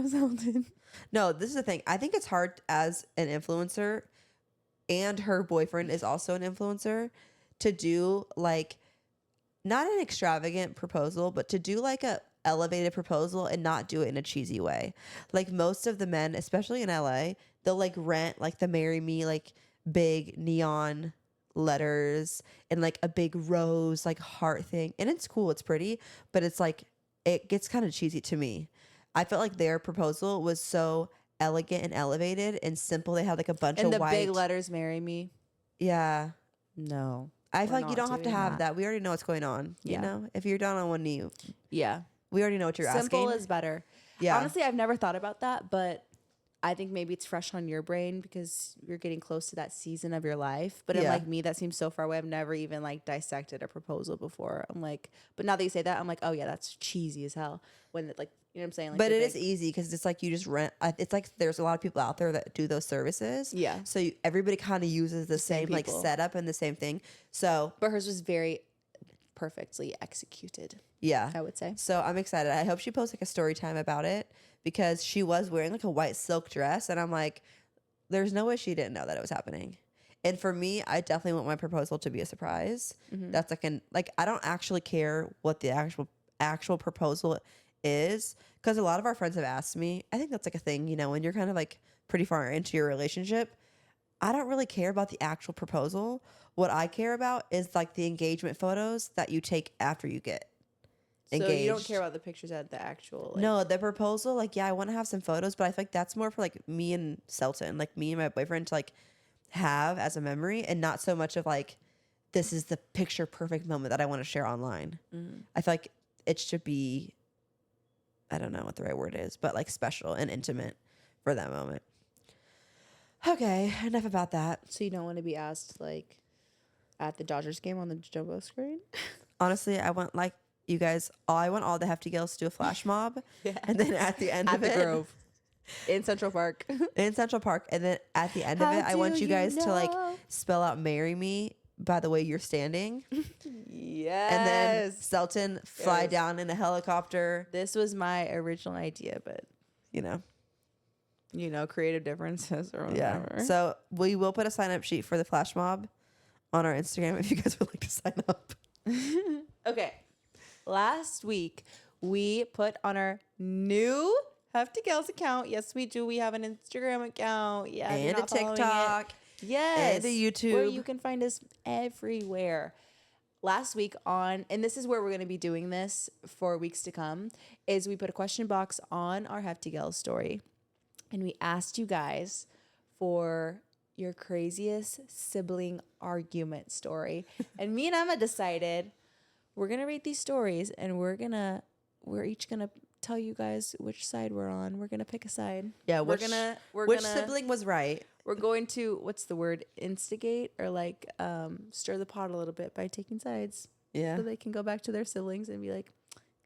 Selton. No, this is the thing. I think it's hard as an influencer, and her boyfriend is also an influencer, to do like not an extravagant proposal, but to do like a elevated proposal and not do it in a cheesy way. Like most of the men, especially in LA, they'll like rent like the marry me like big neon letters and like a big rose like heart thing. And it's cool, it's pretty, but it's like it gets kind of cheesy to me. I felt like their proposal was so elegant and elevated and simple. They had like a bunch And of the white big letters, marry me. Yeah. No. I we're feel like you not don't have to doing have that. We already know what's going on. You Yeah. know? If you're down on one knee, Yeah. we already know what you're Simple asking. is better. Yeah. Honestly, I've never thought about that, but I think maybe it's fresh on your brain because you're getting close to that season of your life. But in Yeah. like me, that seems so far away. I've never even like dissected a proposal before. I'm like, but now that you say that, I'm like, oh yeah, that's cheesy as hell. When like, you know what I'm saying? Like, But the it is big- easy because it's like you just rent. It's like there's a lot of people out there that do those services. Yeah. So everybody kind of uses the same same like people. setup and the same thing. So But hers was very perfectly executed, yeah. I would say. So I'm excited. I hope she posts like a story time about it because she was wearing like a white silk dress. And I'm like, there's no way she didn't know that it was happening. And for me, I definitely want my proposal to be a surprise. That's like I don't actually care what the actual proposal is because a lot of our friends have asked me. I think that's like a thing, you know, when you're kind of like pretty far into your relationship. I don't really care about the actual proposal. What I care about is like the engagement photos that you take after you get engaged. So you don't care about the pictures at the actual. Like, No, the proposal, like, yeah, I want to have some photos, but I feel like that's more for like me and Selton, like me and my boyfriend to like have as a memory and not so much of like, this is the picture perfect moment that I want to share online. I feel like it should be, I don't know what the right word is, but like special and intimate for that moment. Okay, enough about that. So you don't want to be asked like at the Dodgers game on the jumbo screen? Honestly, I want like you guys, I want all the Hefty Gehls to do a flash mob. And then at the end At of the it, Grove. In Central Park. in Central Park, and then at the end of How it, I want do you you guys to like know? spell out "marry me" by the way you're standing, Yes. and then Selton fly Yes. down in a helicopter. This was my original idea, but You know, creative differences or yeah. whatever. So we will put a sign up sheet for the flash mob on our Instagram if you guys would like to sign up. Okay. Last week, we put on our new Hefty Gehls account. Yes, we do. We have an Instagram account. Yeah, if you're And a not following it. TikTok. Yes. And a YouTube. Where you can find us everywhere. Last week and this is where we're going to be doing this for weeks to come, is we put a question box on our Hefty Gehls story. And we asked you guys for your craziest sibling argument story. And me and Emma decided we're going to read these stories and we're each going to tell you guys which side we're on. We're going to pick a side. Yeah, which which sibling was right? We're going to, what's the word, instigate or like stir the pot a little bit by taking sides. Yeah. So they can go back to their siblings and be like,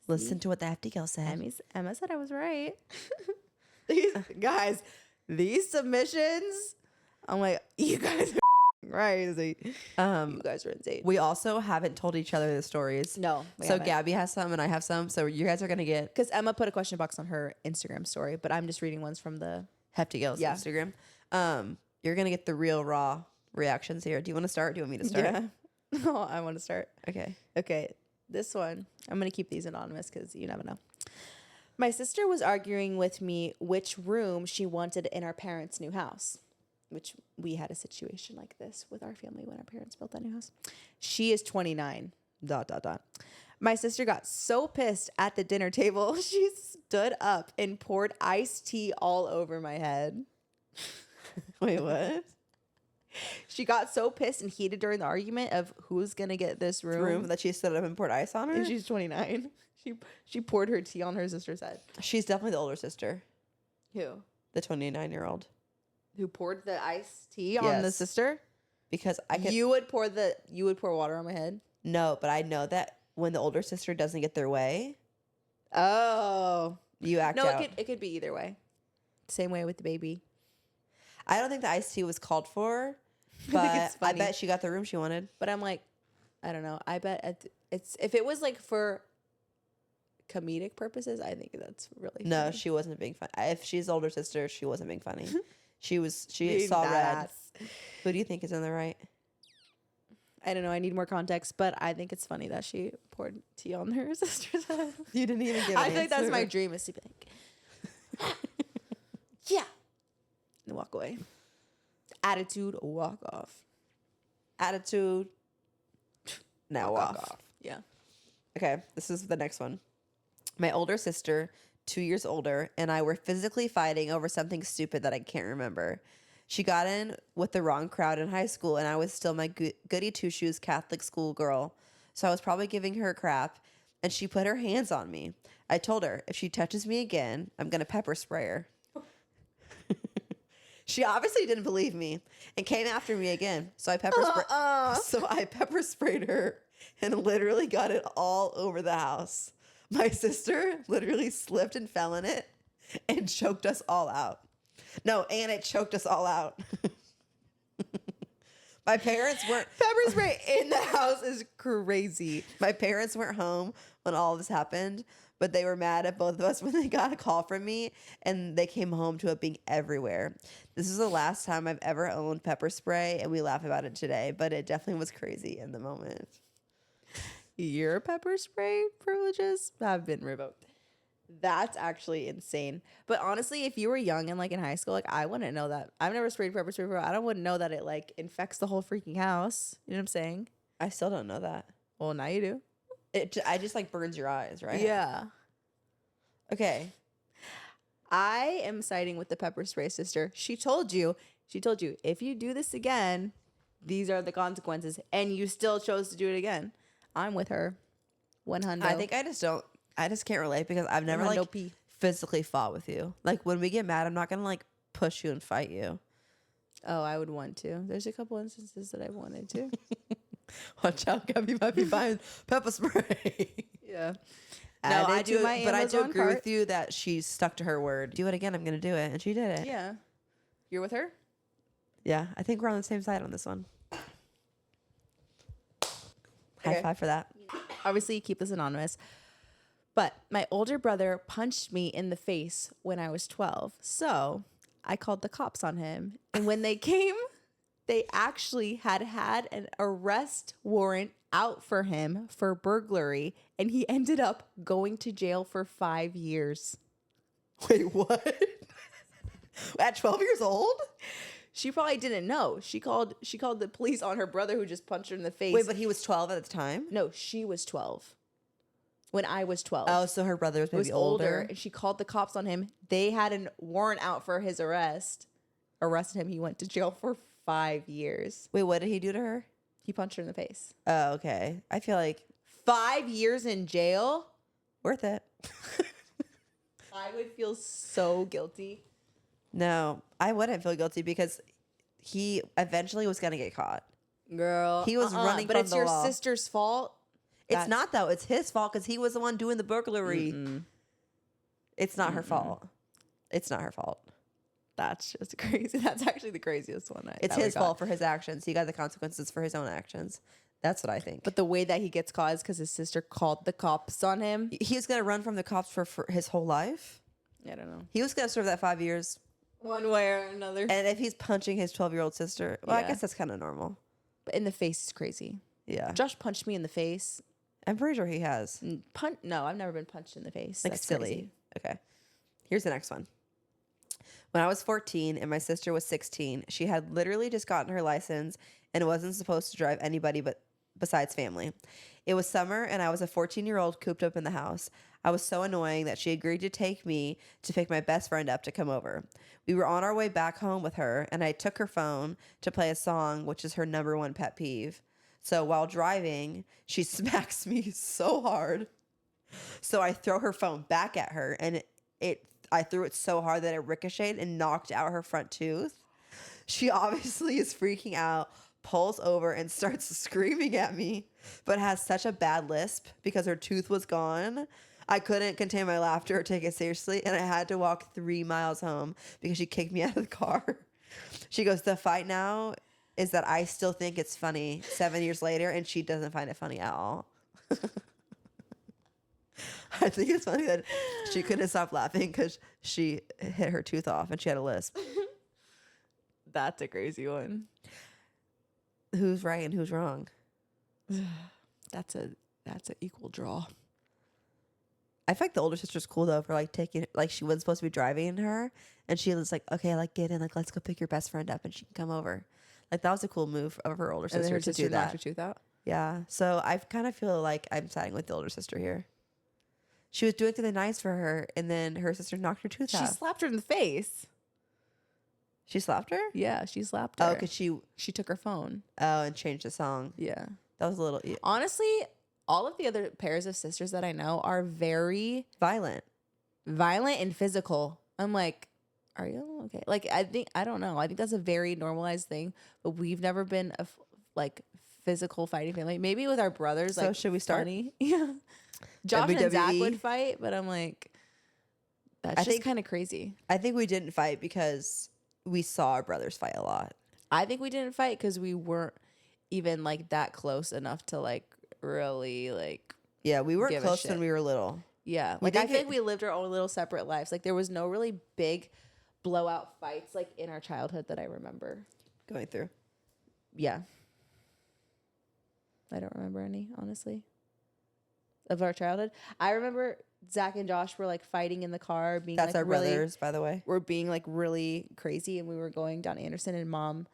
Listen to what the Hefty Gehls said. Emma said I was right. These submissions, I'm like, you guys are crazy. You guys are insane. We also haven't told each other the stories. No. So Gabi has some and I have some. So you guys are gonna get Because Emma put a question box on her Instagram story, but I'm just reading ones from the. Hefty Gehls Instagram. You're gonna get the real raw reactions here. Do you want to start? Do you want me to start? Yeah. Oh, I want to start. Okay. Okay. This one, I'm going to keep these anonymous because you never know. My sister was arguing with me which room she wanted in our parents' new house, which we had a situation like this with our family when our parents built that new house. She is 29. ... My sister got so pissed at the dinner table, she stood up and poured iced tea all over my head. Wait, what? She got so pissed and heated during the argument of who's going to get this room. That she stood up and poured ice on her? And she's 29. She poured her tea on her sister's head. She's definitely the older sister. Who? The 29-year-old. Who poured the iced tea on the Yes. sister? Because I could... You would pour water on my head? No, but I know that when the older sister doesn't get their way, Oh. you act out. No, it could be either way. Same way with the baby. I don't think the iced tea was called for, think but it's I funny. bet she got the room she wanted. But I'm like, I don't know. I bet it's if it was like for comedic purposes, I think that's really No, funny. she wasn't being funny. If she's older sister, she wasn't being funny. She Being saw red. badass. Who do you think is in the right? I don't know. I need more context, but I think it's funny that she poured tea on her sister's head. You didn't even give. I think that's my dream is to be like, yeah, and walk away. Attitude, walk off. Attitude. Now Walk off. Yeah. Okay, this is the next one. My older sister, 2 years older, and I were physically fighting over something stupid that I can't remember. She got in with the wrong crowd in high school, and I was still my goody two-shoes Catholic school girl. So I was probably giving her crap, and she put her hands on me. I told her, if she touches me again, I'm going to pepper spray her. She obviously didn't believe me and came after me again. So I pepper sprayed her and literally got it all over the house. My sister literally slipped and fell in it and choked us all out. No, and it choked us all out. My parents weren't. Pepper spray in the house is crazy. My parents weren't home when all of this happened, but they were mad at both of us when they got a call from me, and they came home to it being everywhere. This is the last time I've ever owned pepper spray, and we laugh about it today, but it definitely was crazy in the moment. Your pepper spray privileges have been revoked. That's actually insane. But honestly, if you were young and like in high school, like I wouldn't know that. I've never sprayed pepper spray before. I wouldn't know that it like infects the whole freaking house. You know what I'm saying? I still don't know that. Well, now you do. I just like burns your eyes, right? Yeah. Okay. I am siding with the pepper spray sister. She told you, if you do this again, these are the consequences, and you still chose to do it again. I'm with her. 100. I think I just can't relate because I've never like physically fought with you. Like when we get mad, I'm not gonna like push you and fight you. Oh, I would want to. There's a couple instances that I wanted to. Watch out, Gabi might be buying pepper spray. Yeah. No, I do agree with you that she stuck to her word. Do it again, I'm gonna do it, and she did it. Yeah. You're with her? Yeah, I think we're on the same side on this one. Okay. High five for that. Obviously, keep this anonymous. But my older brother punched me in the face when I was 12. So I called the cops on him. And when they came, they actually had an arrest warrant out for him for burglary. And he ended up going to jail for 5 years. Wait, what? At 12 years old? She probably didn't know. She called the police on her brother who just punched her in the face. Wait, but he was 12 at the time? No, she was 12. When I was 12. Oh, so her brother was maybe older. And she called the cops on him. They had a warrant out for his arrest. Arrested him. He went to jail for 5 years. Wait, what did he do to her? He punched her in the face. Oh, okay. I feel like 5 years in jail? worth it. I would feel so guilty. No, I wouldn't feel guilty because he eventually was going to get caught. Girl. He was running but from it's the your law. sister's fault. It's not, though. It's his fault because he was the one doing the burglary. It's not her fault. It's not her fault. That's just crazy. That's actually the craziest one. It's his fault for his actions. He got the consequences for his own actions. That's what I think. But the way that he gets caught is because his sister called the cops on him. He was going to run from the cops for his whole life. I don't know. He was going to serve that 5 years. One way or another. And if he's punching his 12-year-old sister, well, I Yeah. guess that's kind of normal. But in the face is crazy. Yeah. Josh punched me in the face. I'm pretty sure he has. No, I've never been punched in the face. Like That's silly. crazy. Okay. Here's the next one. When I was 14 and my sister was 16, she had literally just gotten her license and wasn't supposed to drive anybody besides family. It was summer and I was a 14-year-old cooped up in the house. I was so annoying that she agreed to take me to pick my best friend up to come over. We were on our way back home with her and I took her phone to play a song, which is her number one pet peeve. So while driving, she smacks me so hard. So I throw her phone back at her and I threw it so hard that it ricocheted and knocked out her front tooth. She obviously is freaking out, pulls over and starts screaming at me, but has such a bad lisp because her tooth was gone. I couldn't contain my laughter or take it seriously, and I had to walk 3 miles home because she kicked me out of the car. She goes, the fight now is that I still think it's funny 7 years later, and she doesn't find it funny at all. I think it's funny that she couldn't stop laughing because she hit her tooth off and she had a lisp. That's a crazy one. Who's right and who's wrong? That's an equal draw. I feel like the older sister's cool though for like taking like she wasn't supposed to be driving her and she was like, okay, like get in, like let's go pick your best friend up and she can come over. Like that was a cool move of her older And then sister her to sister do knocked that. her tooth out. Yeah. So I kind of feel like I'm siding with the older sister here. She was doing something nice for her and then her sister knocked her tooth She out. slapped her in the face. She slapped her? Yeah, she slapped her. Oh, because she took her phone. Oh, and changed the song. Yeah. That was a little Honestly, all of the other pairs of sisters that I know are very violent and physical. I'm like, are you okay? Like, I don't know. I think that's a very normalized thing, but we've never been a like physical fighting family. Maybe with our brothers. So like, should we start? Funny. Yeah. Josh WWE? and Zach would fight, but I'm like, that's just kind of crazy. I think we didn't fight because we saw our brothers fight a lot. I think we didn't fight because we weren't even like that close enough to like really like. Yeah, we weren't give a close shit. when we were little. Yeah, We like I think think we lived our own little separate lives. Like there was no really big blowout fights like in our childhood that I remember. Going through. Yeah. I don't remember any, honestly. Of our childhood. I remember Zach and Josh were like fighting in the car, being That's like our really, brothers, by the way. we're being like really crazy, and we were going down Anderson, and Mom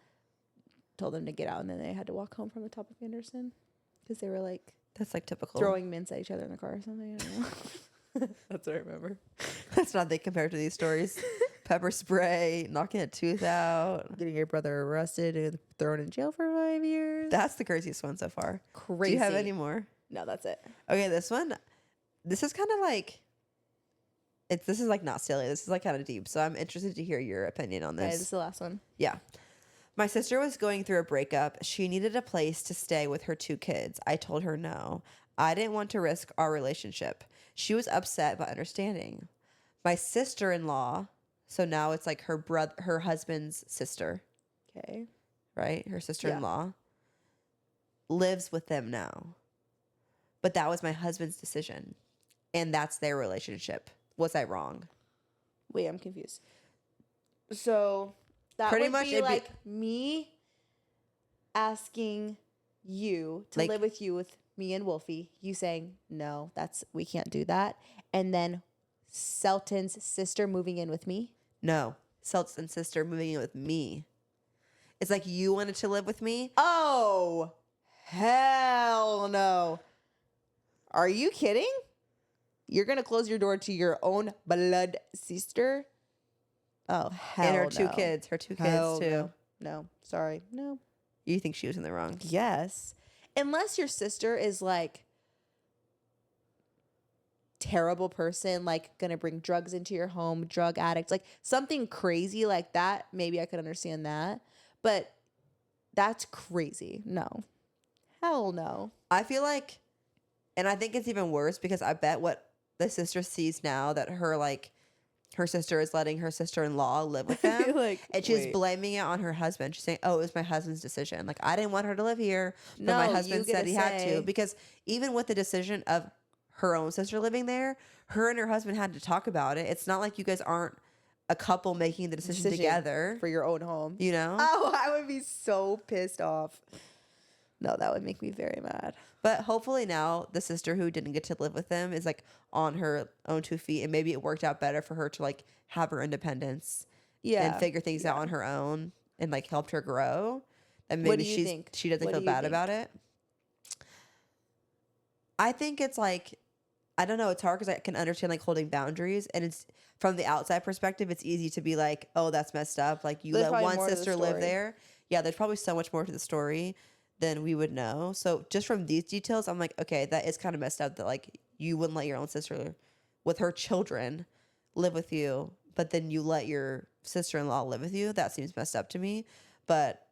told them to get out, and then they had to walk home from the top of Anderson because they were like That's like typical. throwing mints at each other in the car or something. I don't know. That's what I remember. That's nothing compared to these stories. Pepper spray, knocking a tooth out. Getting your brother arrested and thrown in jail for 5 years. That's the craziest one so far. Crazy. Do you have any more? No, that's it. Okay, this is kind of like, this is like not silly. This is like kind of deep. So I'm interested to hear your opinion on Okay, this. this is the last one. Yeah. My sister was going through a breakup. She needed a place to stay with her 2 kids. I told her no. I didn't want to risk our relationship. She was upset but understanding. My sister-in-law, so now it's like her husband's sister, Okay. right? Her sister-in-law lives with them now. But that was my husband's decision. And that's their relationship. Was I wrong? Wait, I'm confused. So that Pretty would much be it'd be- like me asking you to Like- live with you with me and Wolfie. You saying no, we can't do that, and then Selton's sister moving in with me. No. Selt's sister moving in with me. It's like you wanted to live with me. Oh, hell no! Are you kidding? You're gonna close your door to your own blood sister? Oh hell And her no. 2 kids. Her 2 kids Hell too. no. No, sorry, no. You think she was in the wrong? Yes. Unless your sister is like terrible person, like gonna bring drugs into your home, drug addict, like something crazy like that, maybe I could understand that. But that's crazy. No. Hell no. I feel like, and I think it's even worse because I bet what the sister sees now that her sister is letting her sister-in-law live with them. Like, and she's wait. blaming it on her husband. She's saying, oh, it was my husband's decision. Like, I didn't want her to live here, but No, my you husband get said to he had say- to. Because even with the decision of her own sister living there, her and her husband had to talk about it. It's not like you guys aren't a couple making the decision together, for your own home. you know? Oh, I would be so pissed off. No, that would make me very mad. But hopefully now the sister who didn't get to live with them is like on her own 2 feet, and maybe it worked out better for her to like have her independence Yeah. and figure things out on her own and like helped her grow. And What maybe do you think? she doesn't What feel do you bad think? about it. I think it's like, I don't know, it's hard because I can understand like holding boundaries, and it's from the outside perspective, it's easy to be like, oh, that's messed up. Like you There's let probably one more to the sister live story. there. Yeah, there's probably so much more to the story than we would know. So just from these details, I'm like, okay, that is kind of messed up that like you wouldn't let your own sister with her children live with you, but then you let your sister-in-law live with you. That seems messed up to me. But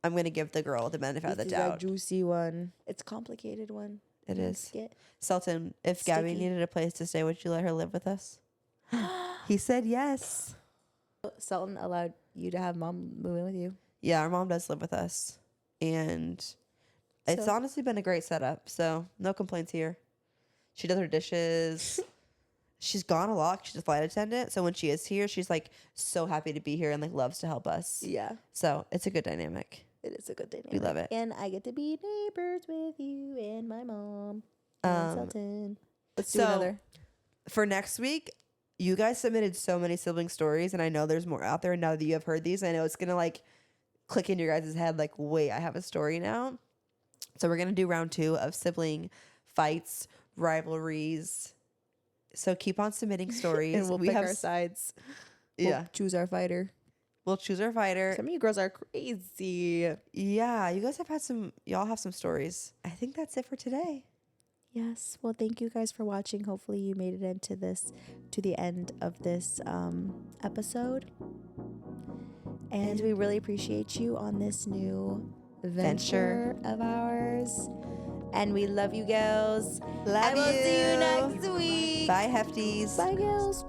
I'm going to give the girl the benefit of the This is doubt. a juicy one. It's a complicated one. It is. Skit. Selton, if Gabi Sticky. needed a place to stay, would you let her live with us? He said yes. Selton allowed you to have mom move in with you. Yeah, our mom does live with us. And it's So- honestly been a great setup. So no complaints here. She does her dishes. She's gone a lot. She's a flight attendant. So when she is here, she's like so happy to be here and like loves to help us. Yeah. So it's a good dynamic. It is a good dynamic. We love it. And I get to be neighbors with you and my mom. And Sultan. Let's do another. For next week, you guys submitted so many sibling stories, and I know there's more out there. And now that you have heard these, I know it's going to like click in your guys' head like, wait, I have a story now. So we're going to do round 2 of sibling fights, rivalries. So keep on submitting stories. And we'll pick our sides. We'll choose our fighter. We'll choose our fighter. Some of you girls are crazy. Yeah, you guys y'all have some stories. I think that's it for today. Yes. Well, thank you guys for watching. Hopefully you made it to the end of this episode. And we really appreciate you on this new venture of ours. And we love you, girls. Love you. I will see you next week. Bye, Hefties. Bye, girls.